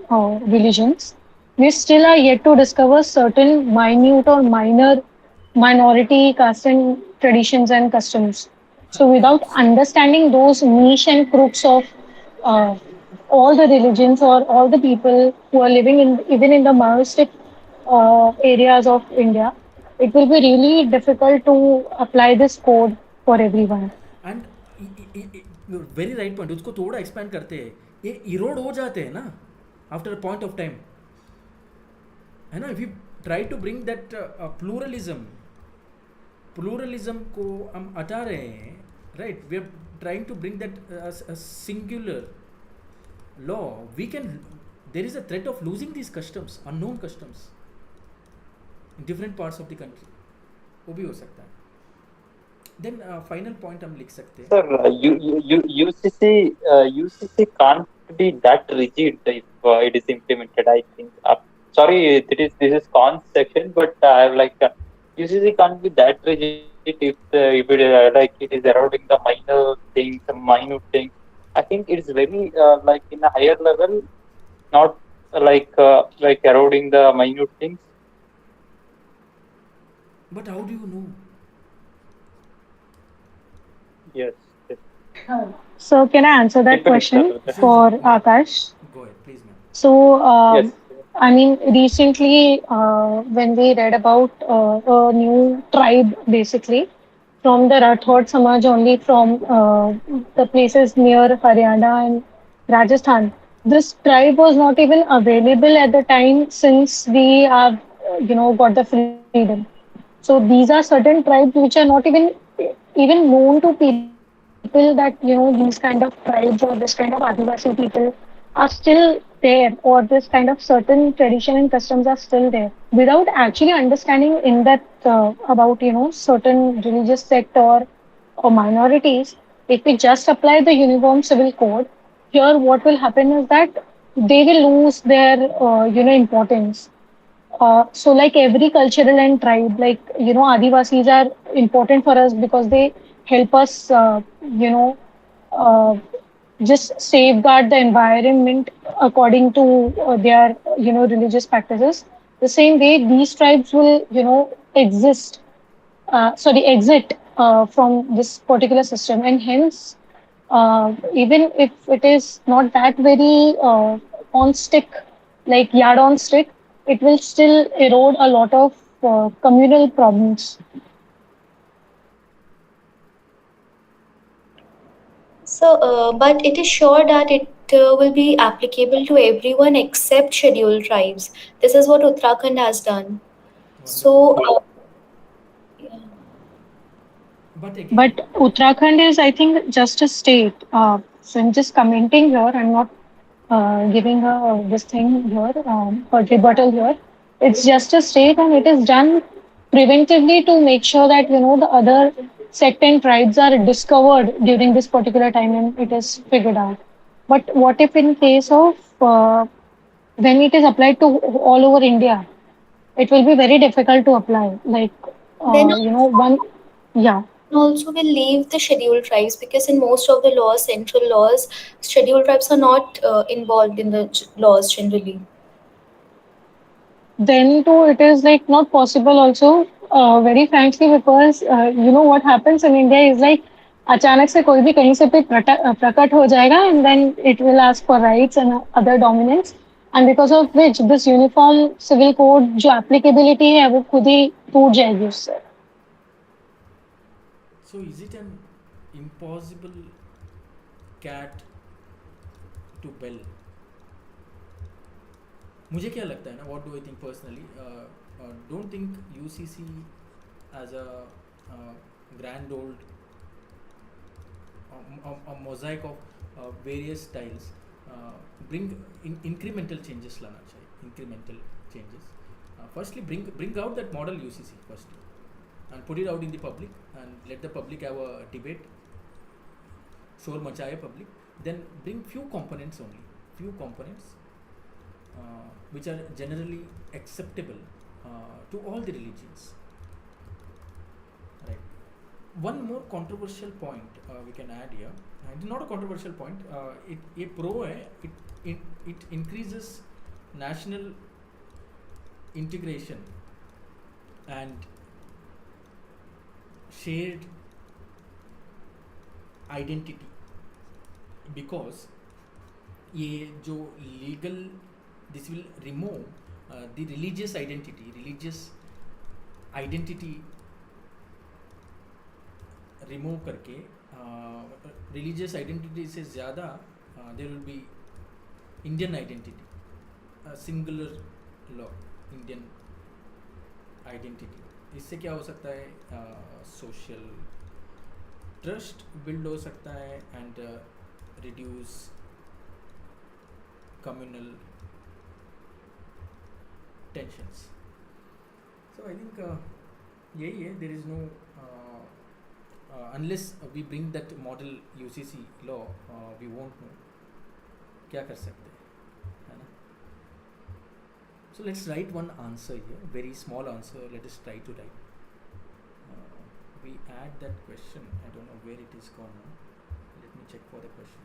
S5: religions, we still are yet to discover certain minute or minor minority caste and traditions and customs. So without understanding those niche and crooks of uh, all the religions or all the people who are living in even in the monastic areas of India, it will be really difficult to apply this code for everyone.
S1: And very right point, उसको थोड़ा expand करते हैं, ये इरोड हो जाते हैं ना after a point of time, है ना? If you try to bring that pluralism को हम हटा रहे हैं, right? We are trying to bring that singular law, we can, there is a threat of losing these customs, unknown customs in different parts of the country, वो भी हो सकता है. देन फाइनल पॉइंट हम लिख सकते हैं.
S4: Sir, UCC can't be that rigid if it is implemented. I think. Sorry, this is cons section, but I have like UCC can't be that rigid if it like it is eroding the minute things. I think it is very like in a higher level, not like eroding the minute things.
S1: But how do you know?
S4: Yes.
S5: So can I answer that question for Akash?
S1: Go ahead, please, ma'am.
S5: So,
S4: Yes.
S5: I mean, recently, when we read about a new tribe, basically, from the Rathod Samaj, only from the places near Haryana and Rajasthan, this tribe was not even available at the time since we have, got the freedom. So these are certain tribes which are not even known to people that these kind of tribes or this kind of Adivasi people are still there, or this kind of certain tradition and customs are still there without actually understanding in that about certain religious sect or minorities. If we just apply the uniform civil code here, what will happen is that they will lose their importance. So like every cultural and tribe, like Adivasis are important for us because they help us, uh, just safeguard the environment according to their religious practices. The same way, these tribes will exit from this particular system, and hence, even if it is not that very on stick, like yard on stick, it will still erode a lot of communal problems.
S2: So, but it is sure that it will be applicable to everyone except scheduled tribes. This is what Uttarakhand has done. So, yeah.
S1: But again,
S5: But Uttarakhand is, I think, just a state. So I'm just commenting here. I'm not giving this thing here or rebuttal here. It's just a state, and it is done preventively to make sure that the other sect and tribes are discovered during this particular time and it is figured out. But what if in case of when it is applied to all over India, it will be very difficult to apply. Like
S2: Then
S5: one, yeah.
S2: also will leave the scheduled tribes, because in most of the laws, central laws, scheduled tribes are not involved in the laws generally.
S5: Then too it is like not possible also, very frankly, because what happens in India is like अचानक से कोई भी कहीं से भी प्रकट हो जाएगा, and then it will ask for rights and other dominance, and because of which this uniform civil code जो applicability है वो खुद ही टूट जाएगी उससे.
S1: so is it an impossible cat to bell? मुझे क्या लगता है ना, what do I think personally, don't think UCC as a grand old a mosaic of various styles. bring incremental changes लाना चाहिए, incremental changes. Firstly, bring out that model UCC firstly, and put it out in the public, and let the public have a debate. शोर मचाए public. Then bring few components only, few components which are generally acceptable to all the religions. Right. One more controversial point we can add here. It's not a controversial point. It pro hai. It increases national integration and shared identity, because ये जो legal, this will remove the religious identity remove करके religious identity से ज़्यादा there will be Indian identity, singular law Indian identity. इससे क्या हो सकता है, सोशल ट्रस्ट बिल्ड हो सकता है and reduce communal tensions. So I think यही है. There is no unless we bring that model UCC law, we won't know क्या कर सकते हैं, है ना. So let's write one answer here, very small answer. Let us try to write. We add that question. I don't know where it is gone now. Let me check for the question.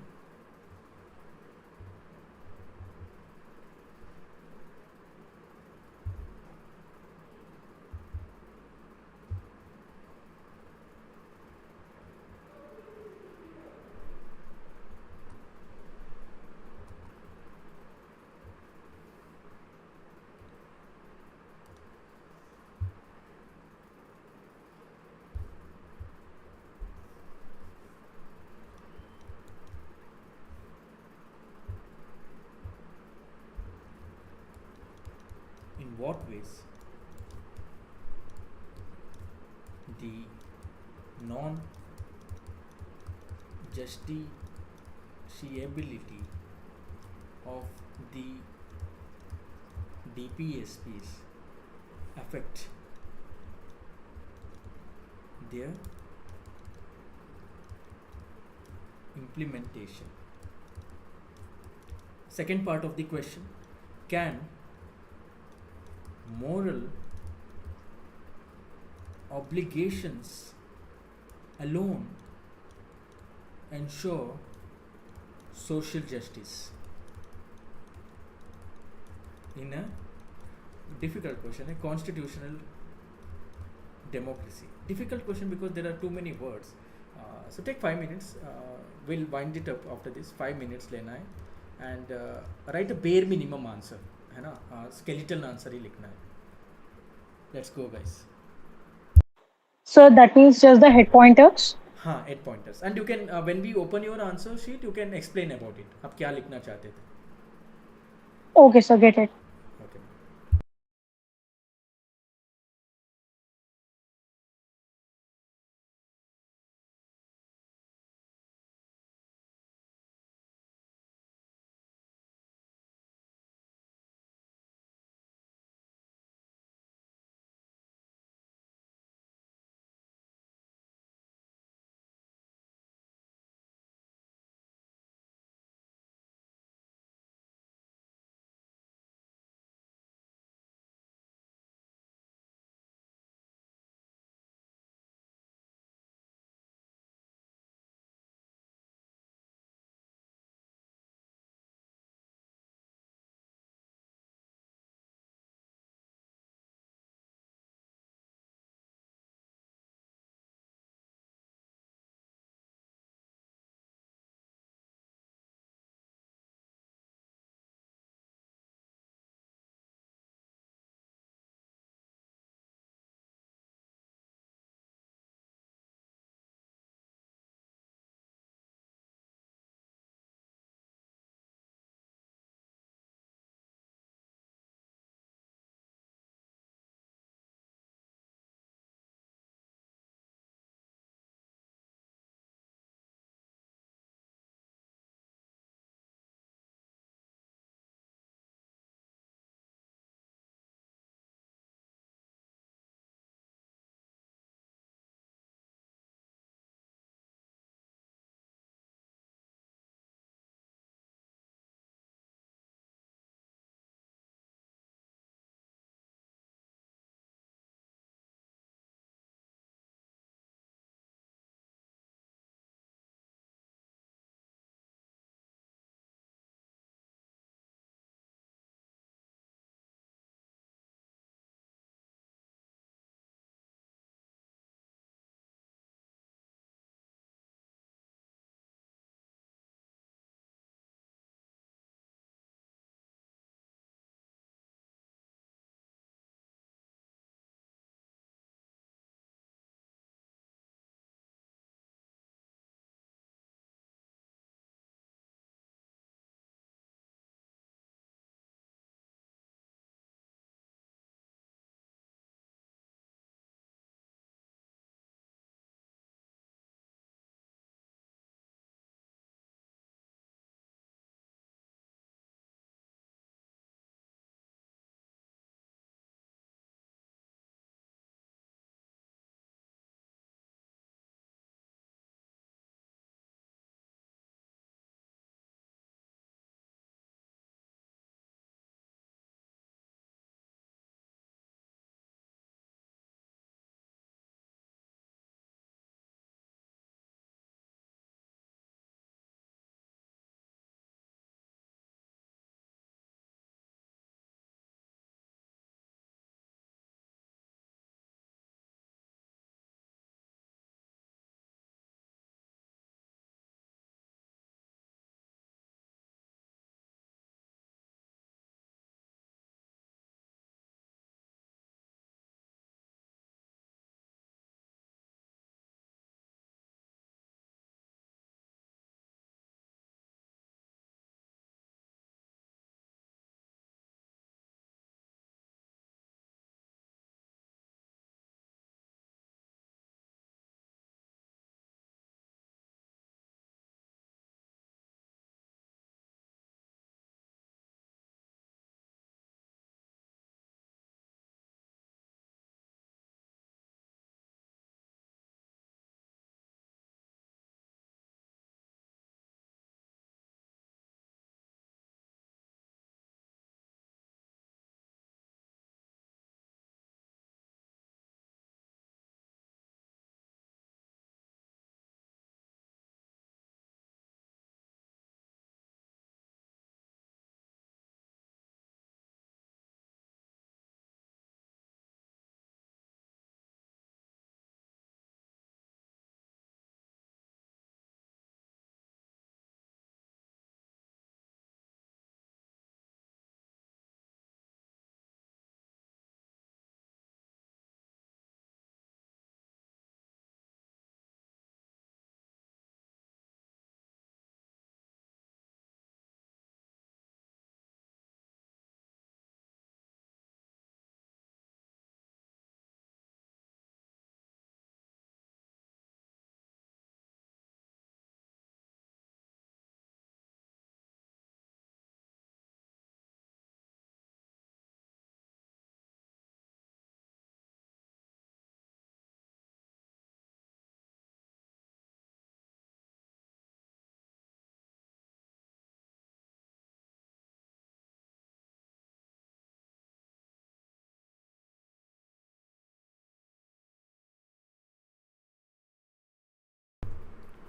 S1: In what ways the non-justiciability of the DPSPs affect their implementation? Second part of the question, can moral obligations alone ensure social justice in a difficult question, a constitutional democracy? Difficult question because there are too many words. So take 5 minutes. We'll wind it up after this. 5 minutes लेना है and write a bare minimum answer, है ना. Skeletal answer ही लिखना है. Let's go, guys.
S5: So that means just the head pointers.
S1: हाँ, 8 pointers. And you can when we open your answer sheet, you can explain about it. आप क्या लिखना चाहते थे?
S5: Okay, sir, get it.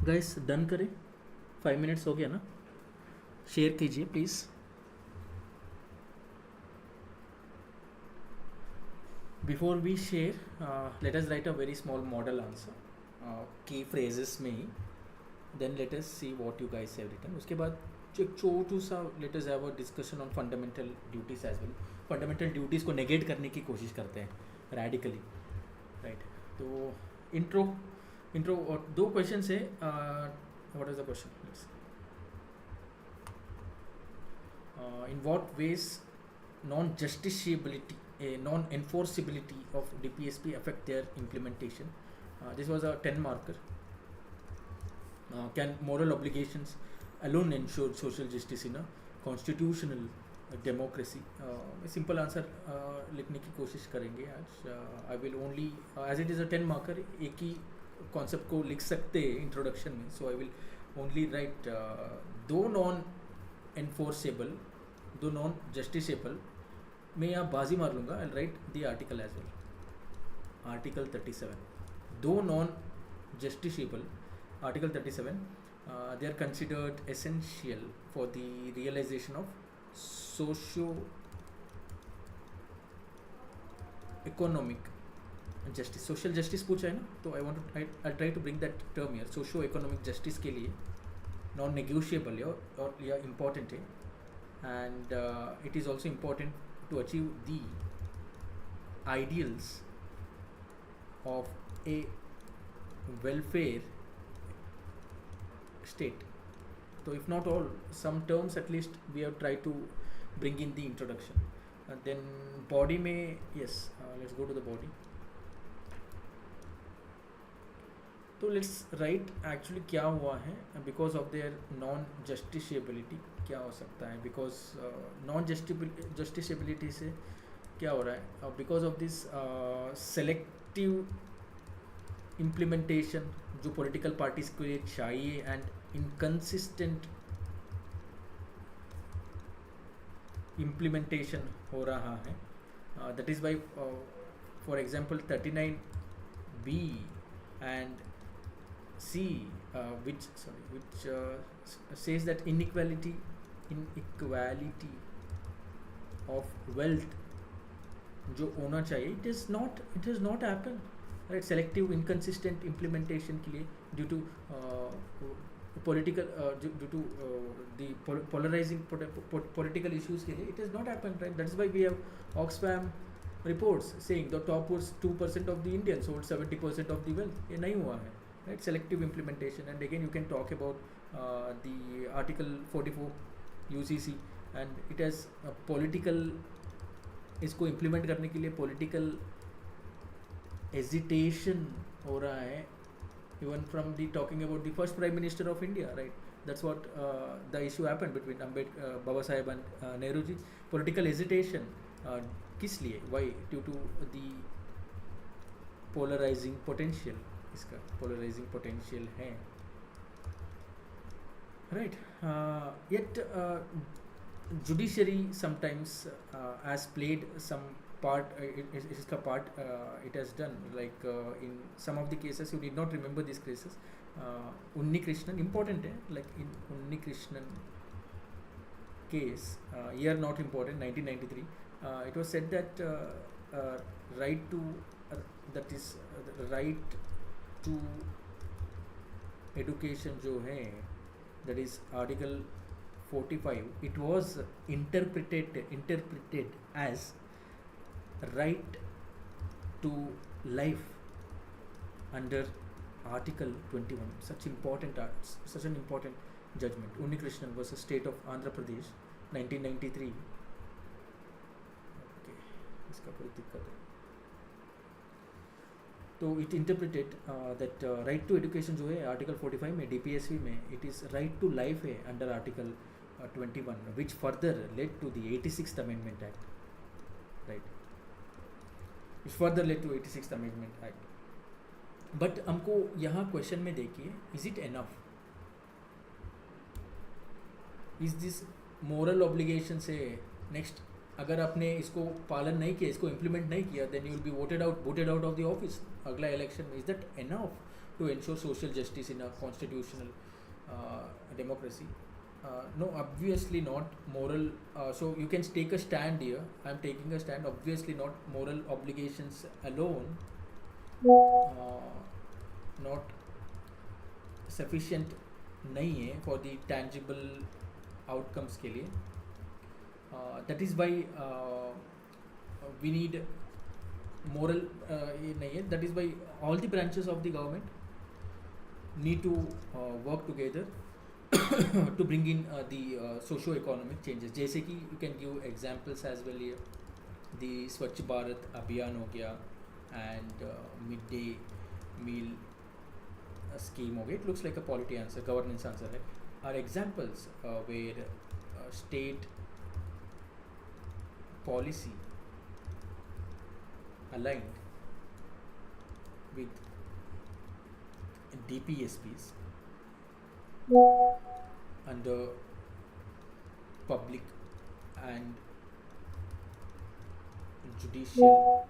S1: Guys done करें, 5 minutes हो गया ना, शेयर कीजिए please. Before we share, let us write a very small model answer, key phrases में ही. Then let us see what you guys have written. उसके बाद जो एक छोटू सा let us have a discussion on fundamental duties as well. Fundamental duties को negate करने की कोशिश करते हैं radically, right? तो intro और 2 questions है. What is the question? Let's see. In what ways non-justiciability, non-enforceability of DPSP affect their implementation? This was a 10 marker. Can moral obligations alone ensure social justice in a constitutional democracy? Simple answer लिखने की कोशिश करेंगे आज. I will only, as it is a 10 marker, एक ही concept को लिख सकते हैं introduction में, so I will only write दो non-enforceable, दो non-justiciable. मैं यहाँ बाजी मार लूँगा. I'll write the article as well. Article 37. दो non-justiciable. Article 37. They are considered essential for the realization of socio-economic justice. Social justice पूछा है ना, तो I'll try to bring that term here. Socio-economic justice के लिए non-negotiable है और यह important है. And it is also important to achieve the ideals of a welfare state. So if not all, some terms at least we have tried to bring in the introduction. And then body में, yes, let's go to the body. तो let's write actually क्या हुआ है because of their non-justiciability. क्या हो सकता है because non-justiciability से क्या हो रहा है, because of this selective implementation जो political parties को ये चाहिए and inconsistent implementation हो रहा है. That is why for example 39B and C which says that inequality of wealth जो होना चाहिए, it has not happened, right? Selective inconsistent implementation के लिए due to the polarizing political issues के लिए it has not happened, right? That's why we have Oxfam reports saying the top 2% of the Indians hold 70% of the wealth. ये नहीं हुआ है, right? Selective implementation. And again you can talk about the Article 44 UCC and it has a political, इसको implement करने के लिए political hesitation हो रहा है, even from the talking about the first Prime Minister of India, right? That's what the issue happened between Baba Saheb and Nehru ji. Political hesitation किस लिए? Why? Due to the polarizing potential. इसका polarizing potential है, right? Yet judiciary sometimes has played some part. इसका part it has done, like in some of the cases you need not remember these cases. Unni Krishnan important है, like in Unni Krishnan case, year not important, 1993. It was said that right to that is right to education जो है, that is Article 45, it was interpreted as right to life under Article 21. Such an important judgment. Unni Krishnan versus State of Andhra Pradesh, 1993. Okay, इसका कोई दिक्कत है. तो it interpreted that right to education जो है article 45 में DPSP में it is right to life है under article 21 which further led to the 86th amendment act, right? Which further led to 86th amendment act. But हमको यहाँ question में देखिए, is it enough? Is this moral obligation से next अगर आपने इसको पालन नहीं किया, इसको इम्प्लीमेंट नहीं किया, then you will be voted out of the office अगला इलेक्शन में. Is that enough to ensure social justice in a constitutional democracy. No, obviously not moral. So you can take a stand here. I'm taking a stand. Obviously not moral obligations alone, not sufficient नहीं है for the tangible outcomes के लिए. That is why we need moral नहीं है. That is why all the branches of the government need to work together to bring in the socio-economic changes. जैसे कि you can give examples as well here. The Swachh Bharat अभियान हो गया and midday meal scheme हो गया. It looks like a polity answer, governance answer, right? Are examples where state policy aligned with DPSPs under public and judicial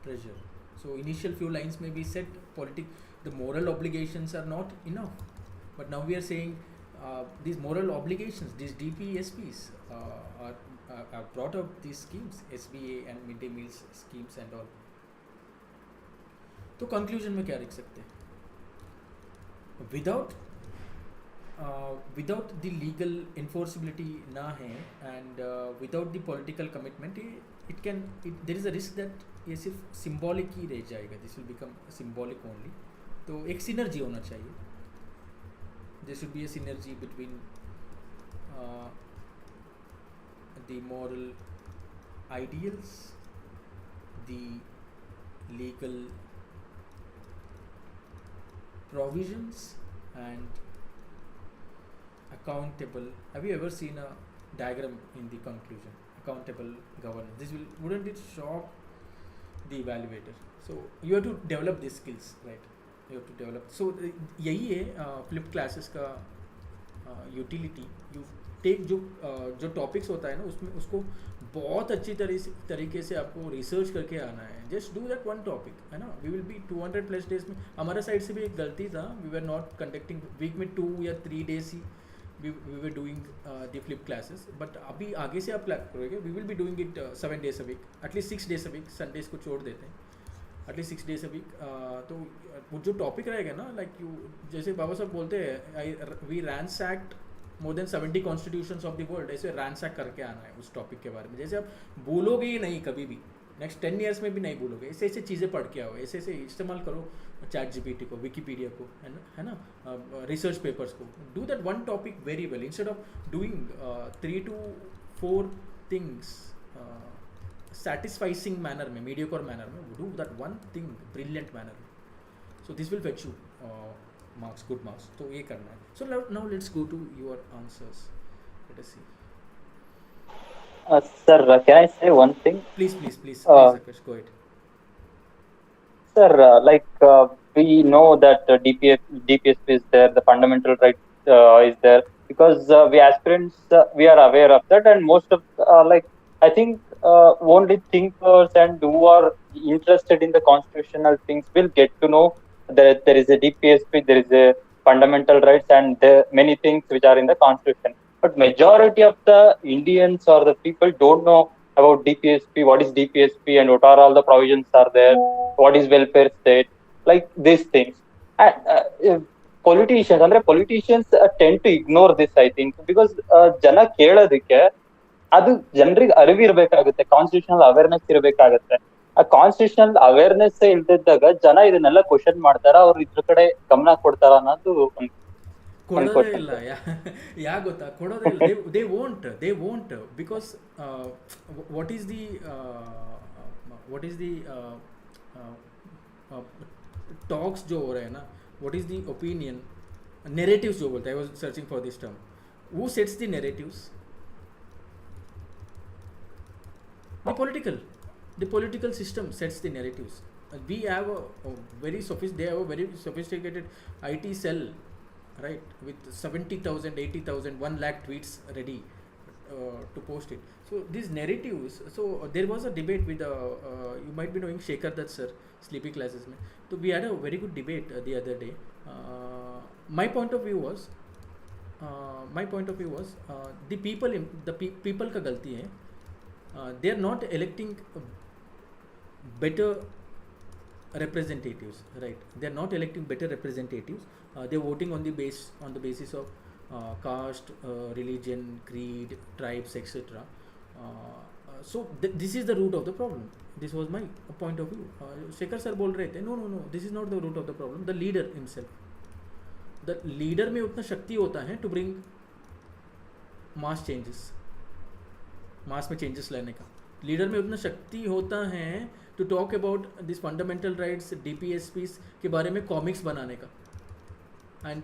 S1: pressure. So initial few lines may be said the moral obligations are not enough, but now we are saying these moral obligations, these DPSPs are brought up these schemes, SBA and midday meals schemes and all. तो conclusion में क्या लिख सकते हैं? Without the legal enforceability ना है and without the political commitment, there is a risk that ये सिर्फ symbolic ही रह जाएगा. This will become symbolic only. तो एक synergy होना चाहिए. There should be a synergy between the moral ideals, the legal provisions and accountable. Have you ever seen a diagram in the conclusion? Accountable governance. Wouldn't it shock the evaluator? So you have to develop these skills, right? You have to develop. So यही है flipped classes का utility. You take जो topics होता है ना उसमें उसको बहुत अच्छी तरीके से आपको रिसर्च करके आना है. Just do that one topic, है ना. वी विल बी 200+ डेज में. हमारा साइड से भी एक गलती था. We were not conducting week में 2 या 3 डेज ही we were doing the flip classes, but अभी आगे से आप प्लान करोगे. we will be doing it 7 days a week, at least 6 days a week. Sundays को छोड़ देते हैं, at least 6 days a week. तो वो जो टॉपिक रहेगा ना, like you जैसे बाबा साहब बोलते हैं we ransacked more than 70 constitutions of the world. ऐसे ransack करके आना है उस टॉपिक के बारे में. जैसे आप बोलोगे ही नहीं कभी भी, नेक्स्ट 10 years में भी नहीं बोलोगे. ऐसे ऐसे चीज़ें पढ़ के आओ, ऐसे ऐसे इस्तेमाल करो चैट जीपीटी को, विकीपीडिया को, है ना, रिसर्च पेपर्स को. Do that one topic very well instead of doing 3 to 4 things satisfying manner में, मीडियोकर मैनर में. Do that one thing brilliant manner में. So this will fetch you marks, good marks. तो ये करना है. So now let's go to your answers. Let us see.
S4: Sir, can I say one thing?
S1: Please, Akash, go ahead.
S4: Sir, we know that DPSP is there, the fundamental right is there, because we aspirants, we are aware of that, and most of, I think only thinkers and who are interested in the constitutional things will get to know that there is a DPSP, there is a fundamental rights, and there many things which are in the constitution. But majority of the Indians or the people don't know about DPSP, what is DPSP, and what are all the provisions are there, what is welfare state, like these things. And politicians tend to ignore this, I think, because ಜನ ಕೇಳೋದಕ್ಕೆ ಅದು ಜನರಿಗೆ ಅರಿವಿರ್ಬೇಕಾಗುತ್ತೆ, constitutional awareness ಇರಬೇಕಾಗುತ್ತೆ. ಆ constitutional awareness ಇಲ್ದಿದ್ದಾಗ ಜನ ಇದನ್ನೆಲ್ಲ question ಮಾಡ್ತಾರ, ಅವ್ರು ಇದ್ರ ಕಡೆ ಗಮನ ಕೊಡ್ತಾರ ಅನ್ನೋದು
S1: ಕೊಡೋದೇ ಇಲ್ಲ. ಯಾಕೆ ಗೊತ್ತಾ? ಕೊಡೋದೇ ಇಲ್ಲ. they won't because what is the talks जो हो रहे हैं ना, what is the opinion, narratives जो बोलते हैं. I was searching for this term. Who sets the narratives? The political system sets the narratives. We have they have a very sophisticated IT cell, right, with 70,000, 80,000, 1 lakh tweets ready. to post it. So these narratives. So there was a debate with you might be knowing Shekhar Dutt sir, Sleepy Classes mein. So we had a very good debate the other day. My point of view was the people people का गलती है. They are not electing better representatives, right? They are not electing better representatives. They're voting on the basis of caste, religion, creed, tribes, etc. So this is the root of the problem. This was my point of view. Shekhar sir बोल रहे थे no, this is not the root of the problem. The leader himself. The leader में उतना शक्ति होता है to bring mass changes. मास में changes लाने का लीडर में उतना शक्ति होता है to talk about this fundamental rights DPSPs के बारे में कॉमिक्स बनाने का and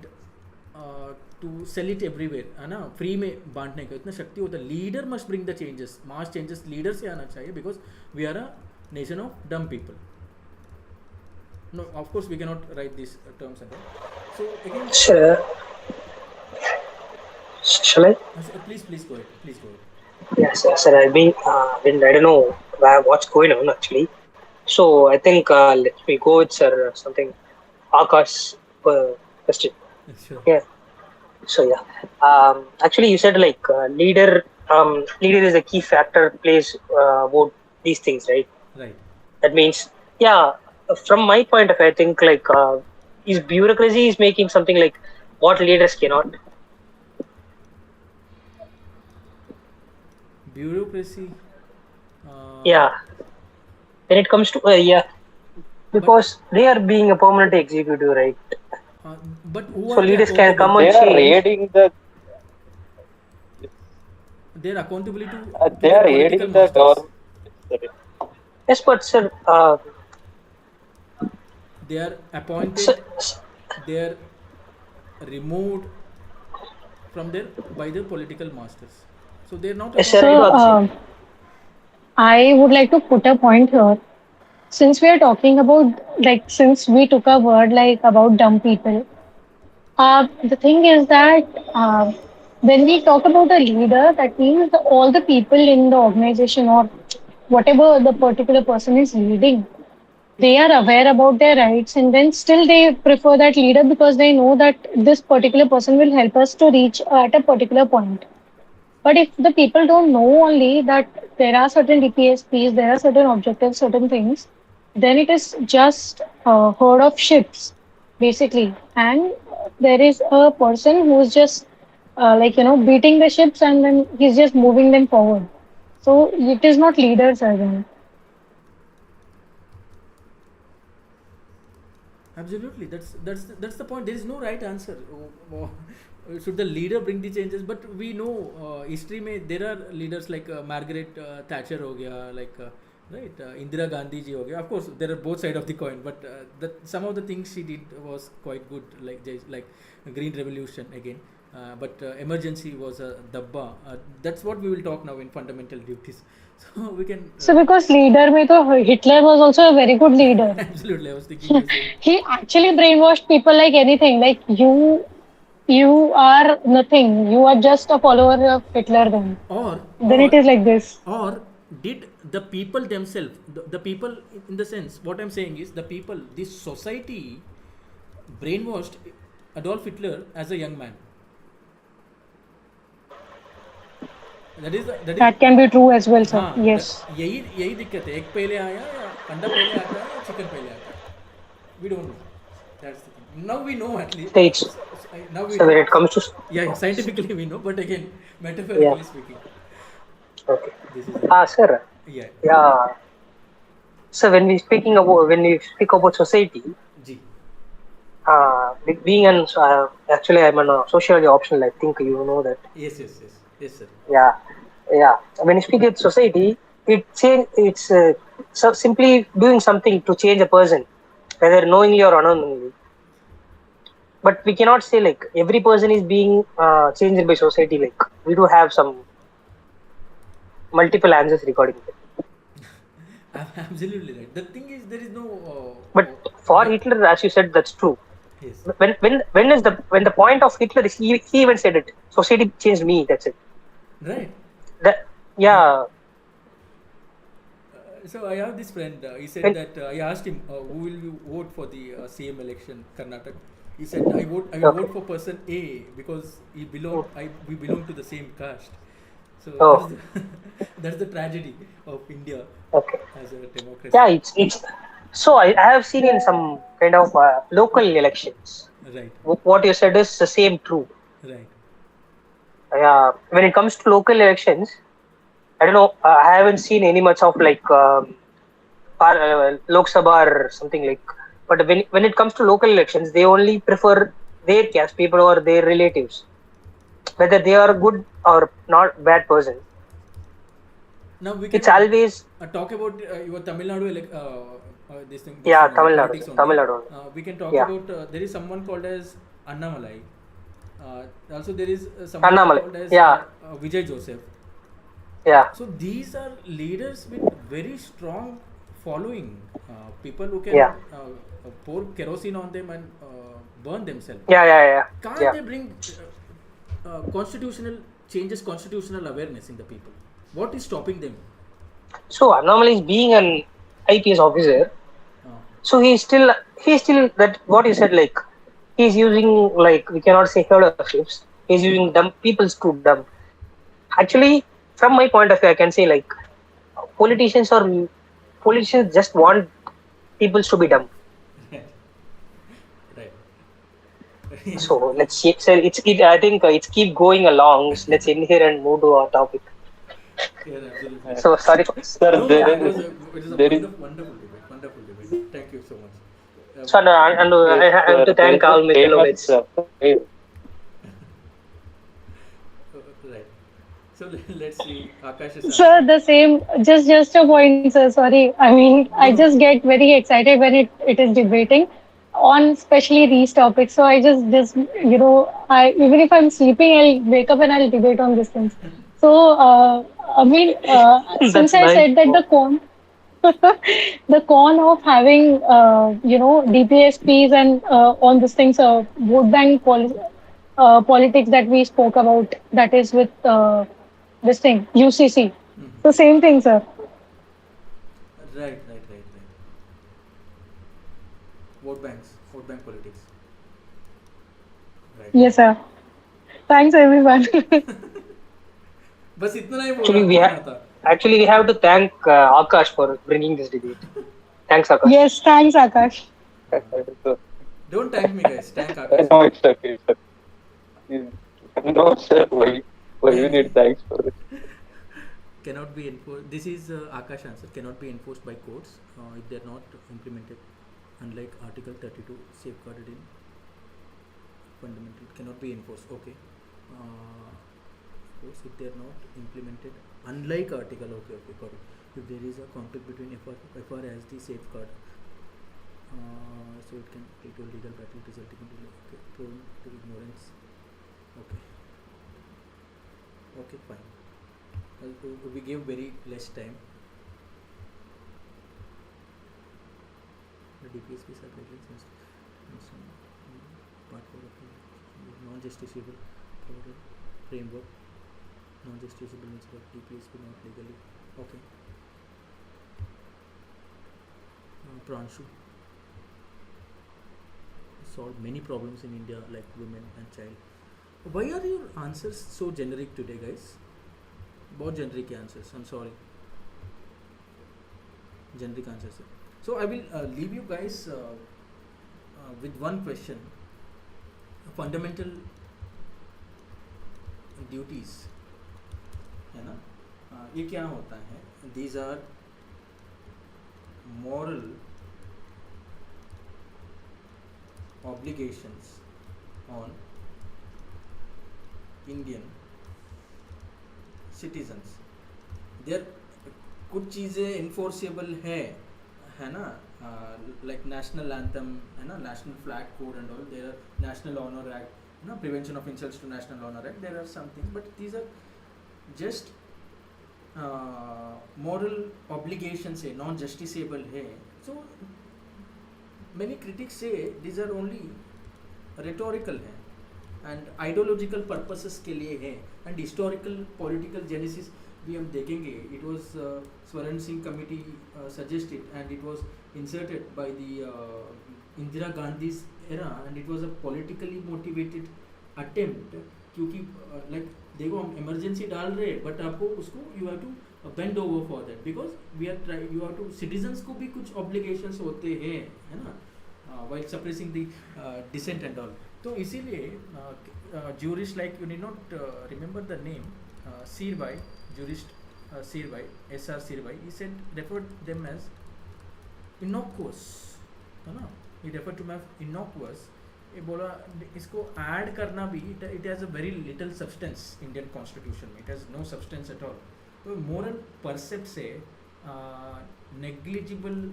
S1: to sell it everywhere है ना फ्री में बांटने का इतना शक्ति होता है. Leader must bring the changes mass changes leader से आना चाहिए because we are a nation of dumb people. No of course we can not write this terms and so again
S6: Shall I?
S1: Please go ahead.
S6: Yes, sir. I don't know what's going on actually. So I think let me go with sir something. Akash question.
S1: Sure.
S6: Yeah. So yeah. Actually, you said like leader is a key factor plays about these things, right?
S1: Right.
S6: That means from my point of view, I think like is bureaucracy is making something like what leaders cannot.
S1: Bureaucracy.
S6: When it comes to because they are being a permanent executive, right?
S1: But who
S6: So
S1: are
S6: leaders
S1: they
S6: can come
S1: accountable?
S6: and
S4: They are
S6: change.
S4: raiding the.
S1: Their accountability to
S4: They
S1: the
S4: are
S1: political
S4: raiding the
S1: masters.
S4: government. Sorry.
S6: Yes, but sir,
S1: They are appointed.
S6: s-
S1: They are removed from by their political masters. So they are not
S6: Yes, sir.
S1: accountable.
S5: So, I would like to put a point here. Since we are talking about, like, since we took a word like about dumb people, the thing is that when we talk about a leader, that means all the people in the organization or whatever the particular person is leading, they are aware about their rights and then still they prefer that leader because they know that this particular person will help us to reach at a particular point. But if the people don't know only that there are certain DPSPs, there are certain objectives, certain things, then it is just a herd of ships, basically. And there is a person who is just beating the ships and then he's just moving them forward. So it is not leaders again.
S1: Absolutely, that's the point. There is no right answer. Should the leader bring the changes? But we know history में there are leaders like Margaret Thatcher हो गया, like right Indira Gandhi ji हो गया. Of course, there are both sides of the coin, but some of the things she did was quite good, like Green Revolution again. But emergency was a dabba. That's what we will talk now in fundamental duties. So we can.
S5: So because leader mein to Hitler was also a very good leader.
S1: Absolutely, I was thinking the same.
S5: He actually brainwashed people like anything. Like you are nothing. You are just a follower of Hitler then. Then it is like this.
S1: Or did the people themselves, the people in the sense, what I'm saying is the people, this society brainwashed Adolf Hitler as a young man.
S5: That can be true as well, sir.
S1: हाँ,
S5: Yes.
S1: यही दिक्कत है. Egg पहले आया या अंडा पहले आता है या चिकन पहले आता है. We don't know. That's the thing. Now we know at least.
S6: States.
S1: Now we
S6: So when
S1: know.
S6: it comes to
S1: Yeah, scientifically we know, but again, metaphorically speaking,
S6: okay,
S1: this is
S6: sir,
S1: yeah.
S6: So when we speak about society,
S1: Ji.
S6: being an actually I'm an sociology optional. I think you know that.
S1: Yes, sir.
S6: Yeah. When you speak of society, it's simply doing something to change a person, whether knowingly or unknowingly. But we cannot say like every person is being changed by society. Like we do have some multiple answers regarding that.
S1: Absolutely right. The thing is, there is no.
S6: But for Hitler, as you said, that's true.
S1: Yes.
S6: When the point of Hitler is he even said it. Society changed me. That's it.
S1: Right.
S6: that yeah.
S1: So I have this friend. He said
S6: When,
S1: that I asked him, "Who will you vote for the CM election, Karnataka?" He said, "I vote. I will
S6: okay.
S1: vote for person A because he belong.
S6: Mm.
S1: We belong to the same caste." So that's
S6: Oh,
S1: the that's the tragedy of India
S6: okay.
S1: as a
S6: Yeah,
S1: democracy.
S6: it's so I have seen in some kind of local elections.
S1: Right.
S6: What you said is the same true.
S1: Right.
S6: Yeah, when it comes to local elections, I don't know. I haven't seen any much of like Lok Sabha or something like. But when it comes to local elections, they only prefer their caste people or their relatives, whether they are good or not bad person.
S1: Now we
S6: It's
S1: can
S6: always
S1: talk about your Tamil Nadu this
S6: yeah,
S1: thing only
S6: Tamil Nadu,
S1: politics
S6: Tamil
S1: only.
S6: Nadu.
S1: We can talk
S6: Yeah,
S1: about there is someone called as Annamalai. Also there is someone
S6: Annamalai.
S1: called as
S6: Yeah,
S1: Vijay Joseph.
S6: yeah,
S1: So these are leaders with very strong following. People who can
S6: yeah,
S1: pour kerosene on them and burn themselves.
S6: yeah, yeah, yeah,
S1: Can't
S6: yeah.
S1: they bring constitutional changes, constitutional awareness in the people? What is stopping them?
S6: So Annamalai is being an IPS officer.
S1: Uh,
S6: So he's still that what you said like he's using like we cannot say herd of sheep. He's using dumb people's to dumb. Actually, from my point of view, I can say like politicians or politicians just want people to be dumb.
S1: right.
S6: So let's see. So I think it's keep going along. So let's in here and move to our topic.
S1: Yeah, absolutely.
S6: So sorry for this.
S4: Sir,
S1: No,
S4: there
S1: it
S4: is
S1: was a, it is a
S4: there is
S1: wonderful debate. Wonderful debate. Thank you so much.
S6: So no, and I
S4: yes,
S6: have to
S4: there
S6: thank
S4: is
S6: all
S4: a
S6: my fellow
S4: famous
S6: mates.
S4: phrase.
S1: Right. So let's see Akash's
S5: Sir,
S1: answer.
S5: the same. Just a point, sir. Sorry. I mean,
S1: No,
S5: I
S1: no.
S5: just get very excited when it is debating on especially these topics. So I just I even if I'm sleeping, I'll wake up and I'll debate on these things. So I mean, since
S6: That's
S5: I
S6: nice.
S5: said that the con of having DPSPs and on these things, vote bank politics that we spoke about, that is with this thing UCC.
S1: Mhm.
S5: So same thing, sir.
S1: Right, right, right, right. Vote bank politics. Right.
S5: Yes, sir. Thanks, everyone.
S1: बस इतना ही
S6: Actually,
S1: बोलना था.
S6: actually we have to thank Akash for bringing this debate. Thanks, Akash.
S5: Yes, thanks, Akash.
S4: So,
S1: Don't thank me, guys. Thank Akash.
S4: no, it's okay, sir. No, sir. Why we need thanks for this?
S1: Cannot be enforced. This is Akash answer. Cannot be enforced by courts if they are not implemented. Unlike Article 32, safeguarded in fundamental, cannot be enforced. Okay. Courts if they are not implemented. Unlike Article, okay, okay, got it. If there is a conflict between FR as the safeguard, so it can lead to a legal battle resulting in okay, prone to ignorance. Okay. Okay, fine. We give very less time. The DPSPs are guidelines and some part for non-justiciable framework. Non-justiciable means what? DPSP not legally. Okay. Pranshu solve many problems in India like women and child. Why are your answers so generic today, guys? बहुत generic answers. I'm sorry. Generic answers. So I will leave you guys with one question. Fundamental duties, है ना? ये क्या होता है? These are moral obligations on Indian citizens. There कुछ चीज़ें enforceable है ना, like national anthem है ना, national flag code and all. There are national honor act, you know, prevention of insults to national honor act. There are something, but these are just moral obligations है, non justiciable है. So many critics say these are only rhetorical है and ideological purposes के लिए है and historical political genesis भी हम देखेंगे, it was Swaran Singh committee suggested and it was inserted by the Indira Gandhi's era and it was a politically motivated attempt, क्योंकि like देखो हम emergency डाल रहे हैं but आपको उसको you have to bend over for that because we are trying, you have to, citizens को भी कुछ obligations होते हैं, है ना, while suppressing the dissent and all. तो इसीलिए jurist like you need not remember the name, Sirbai, jurist Sirbai, S.R. Sirbai, he said referred them as innocuous, है ना, he referred to them as innocuous. ये बोला इसको add करना भी it has a very little substance Indian constitution में, it has no substance at all. तो moral percept से negligible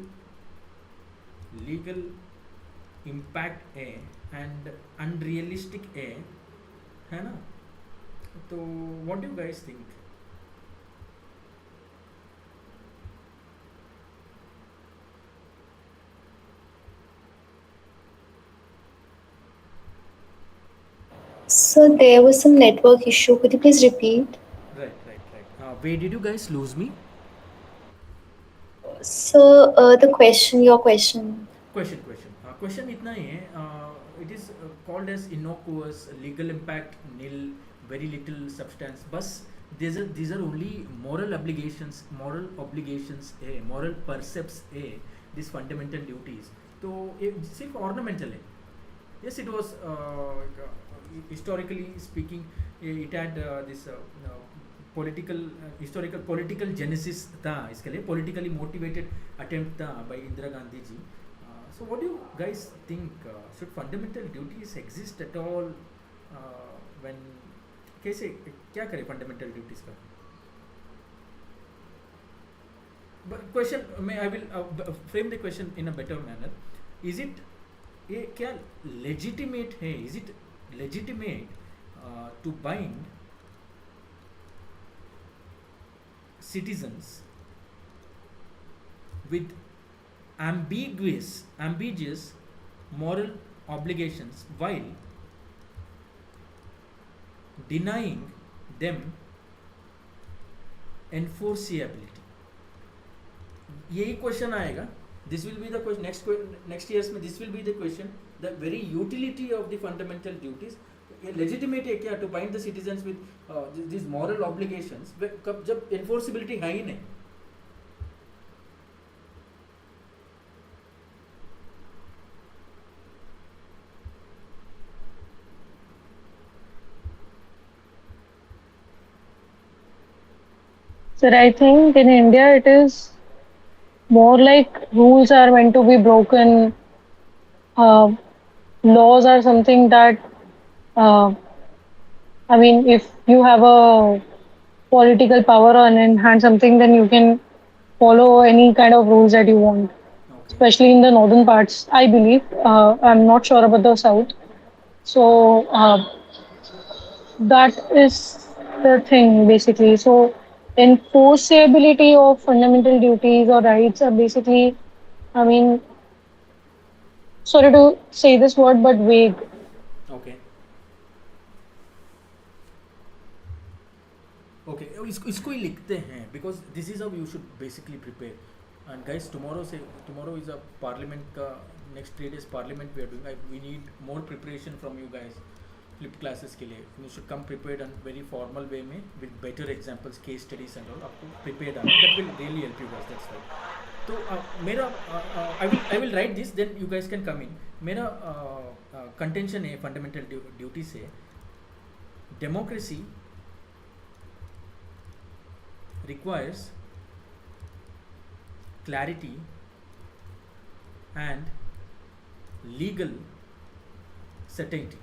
S1: legal impact है and unrealistic है ना. तो what do you guys think?
S2: So there was some network issue. Could you please repeat?
S1: Right. Where did you guys lose me?
S2: So the question, your question.
S1: Question इतना ही है, it is called as innocuous, legal impact nil, very little substance. बस these are only moral obligations है, moral percepts है, these fundamental duties. तो ये सिर्फ ornamental है. Yes, it was historically speaking, it had this political genesis था इसके लिए, politically motivated attempt था by Indira Gandhi ji. So what do you guys think? Should fundamental duties exist at all? When कैसे क्या करें fundamental duties का? But question, I will frame the question in a better manner. Is it ये क्या legitimate है? Is it legitimate to bind citizens with ambiguous moral obligations while denying them enforceability? यही question आएगा. This will be the question next years में. This will be the question, the very utility of the fundamental duties. ये legitimate है क्या to bind the citizens with these moral obligations कब जब enforceability है ही नहीं.
S5: Sir, I think in India it is more like rules are meant to be broken. Laws are something that, I mean, if you have a political power on hand something, then you can follow any kind of rules that you want.
S1: Okay.
S5: Especially in the northern parts, I believe. I'm not sure about the south. So that is the thing basically. So enforceability of fundamental duties or rights are basically, I mean, sorry to say this word, but vague.
S1: Okay. Okay. इसको ही लिखते हैं because this is how you should basically prepare. And guys, tomorrow is a parliament का next 3 days parliament we are doing. We need more preparation from you guys. Flipped classes के लिए you should come prepared and very formal way में with better examples, case studies and all. आपको prepared आना, that will really help you guys. That's right. तो मेरा I will write this, then you guys can come in. मेरा contention है fundamental duty से, democracy requires clarity and legal certainty.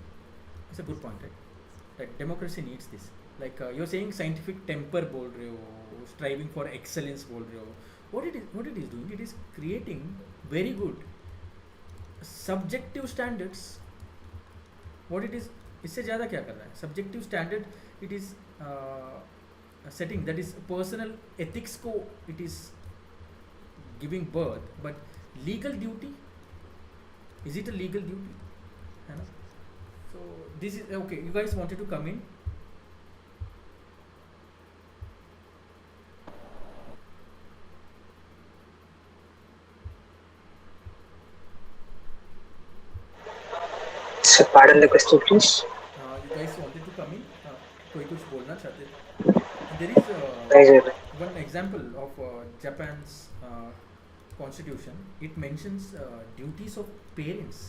S1: It's a good point, right? That democracy needs this. Like you're saying scientific temper बोल रहे हो, striving for excellence बोल रहे हो. What it is doing, it is creating very good subjective standards. What it is, इससे ज़्यादा क्या कर रहा है? Subjective standard, it is setting, that is personal ethics को it is giving birth. But legal duty, is it a legal duty? है ना? So this is okay. You guys wanted to come in?
S6: So pardon the question, please.
S1: You guys wanted to come in? कोई कुछ बोलना चाहते थे? There is
S6: Nice.
S1: one example of Japan's constitution. It mentions duties of parents,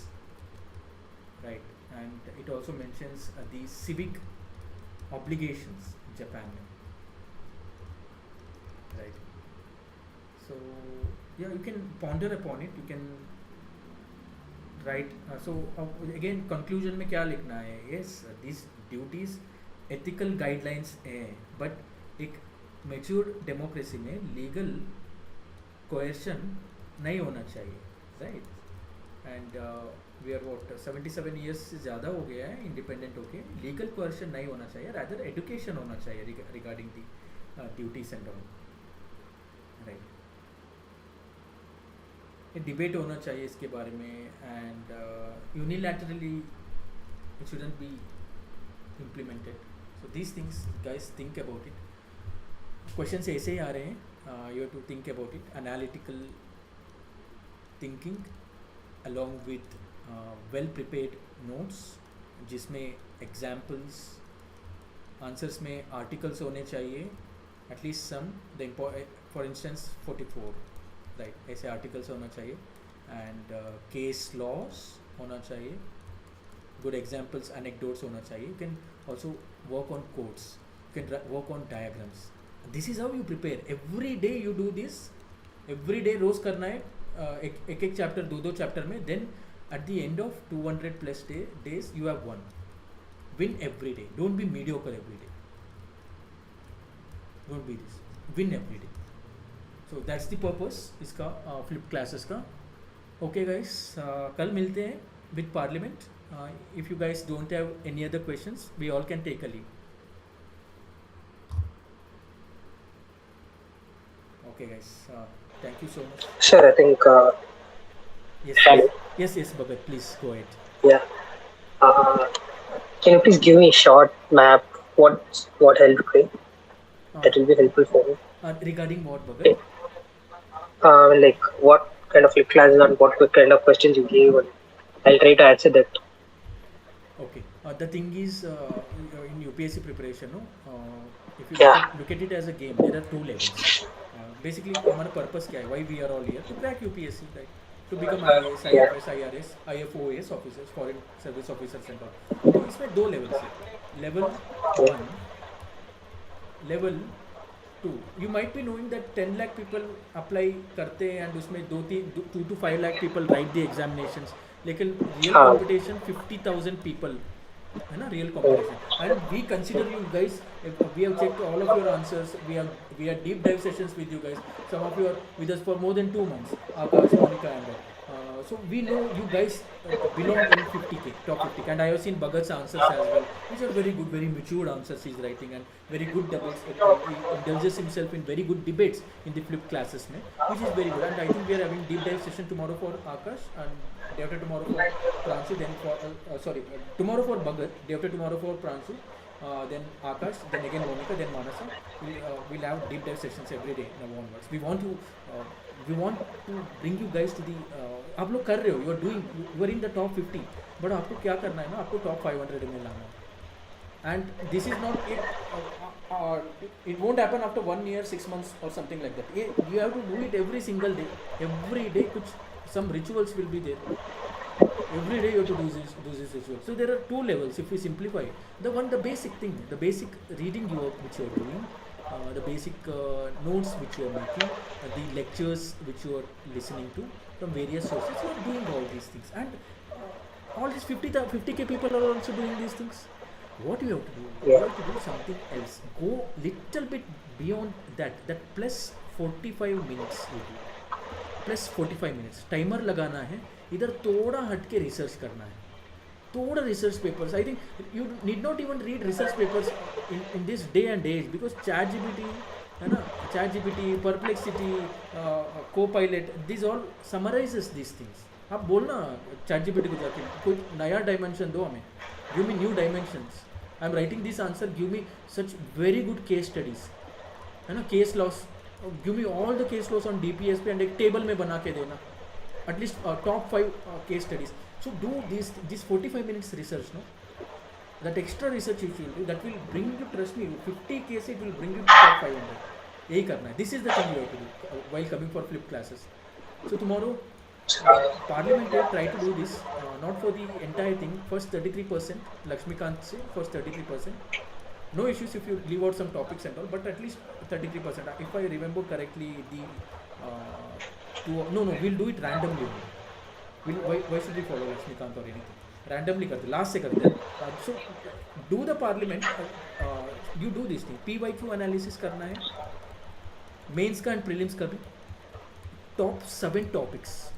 S1: right? And it also mentions the civic obligations in Japan, right? So yeah, you can ponder upon it. You can write. Again, conclusion में क्या लिखना है? Yes, these duties ethical guidelines है, but एक mature democracy में legal coercion नहीं होना चाहिए, right? And we are what 77 years से ज़्यादा हो गया है independent होके, legal coercion नहीं होना चाहिए, rather education होना चाहिए regarding the duties and all, right? Debate होना चाहिए इसके बारे में, and unilaterally it shouldn't be implemented. So these things guys think about it. Questions ऐसे ही आ रहे हैं, you have to think about it. Analytical thinking along with well prepared notes जिसमें एग्जाम्पल्स, आंसर्स में आर्टिकल्स होने चाहिए at least some, for instance 44, right? ऐसे आर्टिकल्स होना चाहिए, एंड केस लॉस होना चाहिए, गुड एग्जाम्पल्स, एनेक्डोट्स होना चाहिए. You can also work on codes, you can work on diagrams. This is how you prepare. Every day you do this, every day रोज करना है, एक चैप्टर, दो चैप्टर में. Then at the end of 200+ days you have won. Win every day. Don't be mediocre every day. Don't be this. Win every day. So that's the purpose इसका flip classes का. Okay guys, कल मिलते हैं with Parliament. If you guys don't have any other questions, we all can take a leave. Okay guys, thank you so much.
S6: Sure, I think.
S1: Yes, Bhagat, please go ahead.
S6: Yeah. Can you please give me a short map? What helped me? That will be helpful for me.
S1: Regarding what, Bhagat?
S6: Like what kind of classes and what kind of questions you gave, and I'll try to answer that.
S1: Okay. The thing is, in UPSC preparation, if you look at it as a game, there are 2 levels. Basically, हमारा purpose क्या है? Why we are all here? To crack UPSC, right? To become IAS, IFS, IRS, IFOAS officers, foreign service officers and all. तो इसमें 2 levels हैं. Level 1, level 2. You might be knowing that 10 lakh people apply करते हैं, and उसमें 2 to 5 lakh people write the examinations. लेकिन real competition 50,000 people है ना, real competition. And we consider you guys, we have checked all of your answers. We have deep dive sessions with you guys. Some of you are with us for more than 2 months. Akash, Monica, and all. So we know you guys belong in 50K, top 50K, and I have seen Bhagat's answers as well, which are very good, very matured answers he's writing, and very good debates. He indulges himself in very good debates in the flip classes, which is very good. And I think we are having deep dive session tomorrow for Akash, and day after tomorrow for Pranshu, then for tomorrow for Bhagat, day after tomorrow for Pranshu, then Akash, then again Monica, then Manasa. We'll have deep dive sessions every day now onwards. We want to bring you guys to the आप लोग कर रहे हो, you are in the top 50, but आपको क्या करना है ना, आपको top 500 में लाना है. And this is not it won't happen after 1 year, 6 months or something like that. You have to do it every single day. Every day some rituals will be there. Every day you have to do this ritual. So there are 2 levels if we simplify. The basic thing, the basic reading which you are doing, the basic notes which you are making, the lectures which you are listening to from various sources. You are doing all these things, and all these 50K people are also doing these things. What you have to do? You have to do something else. Go little bit beyond that plus 45 minutes you do. Plus 45 minutes. Timer लगाना है. इधर थोड़ा हट के research करना है. थोड़ा research papers. I think you need not even read research papers in this day and age, because ChatGPT है ना, ChatGPT, Perplexity, Copilot, these all summarizes these things. आप बोलना ChatGPT को जाके कोई नया dimension दो हमें. Give me new dimensions. I'm writing this answer. Give me such very good case studies. है ना, case laws. Give me all the case laws on DPSP and एक table में बना के देना. At least top 5 case studies. So do this 45 minutes research, no? That extra research if you do, that will bring you, trust me, 50 cases it will bring you to top 500. यही करना है. This is the thing you have to do while coming for flip classes. So tomorrow, Parliament Day, try to do this, not for the entire thing. First 33%, Laxmikant say first 33%. No issues if you leave out some topics and all, but at least 33%. If I remember correctly, we'll do it randomly. Why should we follow Laxmikant or anything? Randomly करते, last से करते. So do the Parliament. You do this thing. PYQ analysis करना है. Mains का and prelims का भी. Top 7 topics.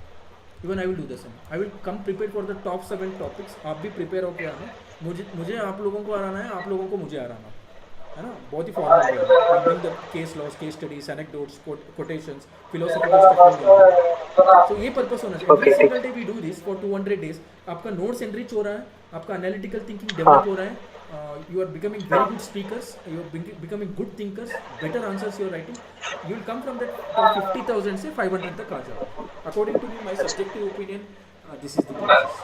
S1: Even I will do the same. I will come prepared for the top 7 topics. आप भी prepare होके आना. मुझे आप लोगों को हराना है, आप लोगों को मुझे हराना है ना. बहुत ही फॉर्मल है. We'll bring the case laws, case studies, anecdotes, quotations, philosophical stuff. So ये purpose होना चाहिए. Every single day we do this for 200 days. आपका notes enrich हो रहा है, आपका analytical thinking develop हो रहा है. You are becoming very good speakers. You are becoming good thinkers. Better answers you are writing. You will come from that 50,000 से 500 तक आ जाओ. According to me, my subjective opinion, this is the process.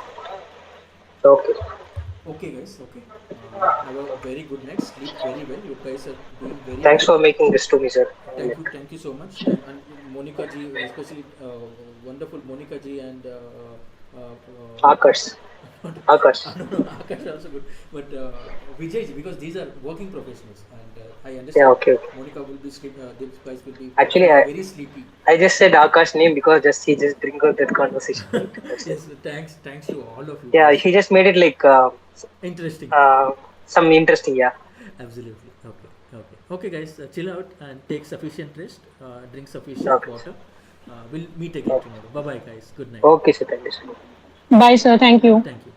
S6: Okay.
S1: Okay, guys. Okay. Have a very good night. Sleep very well. You guys are doing very.
S6: Thanks for making this to me, sir.
S1: Thank you so much. And Monica ji, especially wonderful Monica ji and
S6: Akash.
S1: No, Akash also good. But Vijay ji, because these are working professionals, and I understand.
S6: Yeah, okay.
S1: Monica will be sleep. These guys will be
S6: Actually,
S1: very sleepy.
S6: I just said Akash's name because he just bring out that conversation.
S1: Yes, thanks to all of you.
S6: Yeah, he just made it like
S1: Interesting.
S6: some interesting. Yeah.
S1: Absolutely. Okay, guys. Chill out and take sufficient rest. Drink sufficient water. We'll meet again tomorrow. Bye, guys. Good night.
S6: Okay, sir. Thank you, sir.
S5: Bye, sir. Thank you.
S1: Thank you.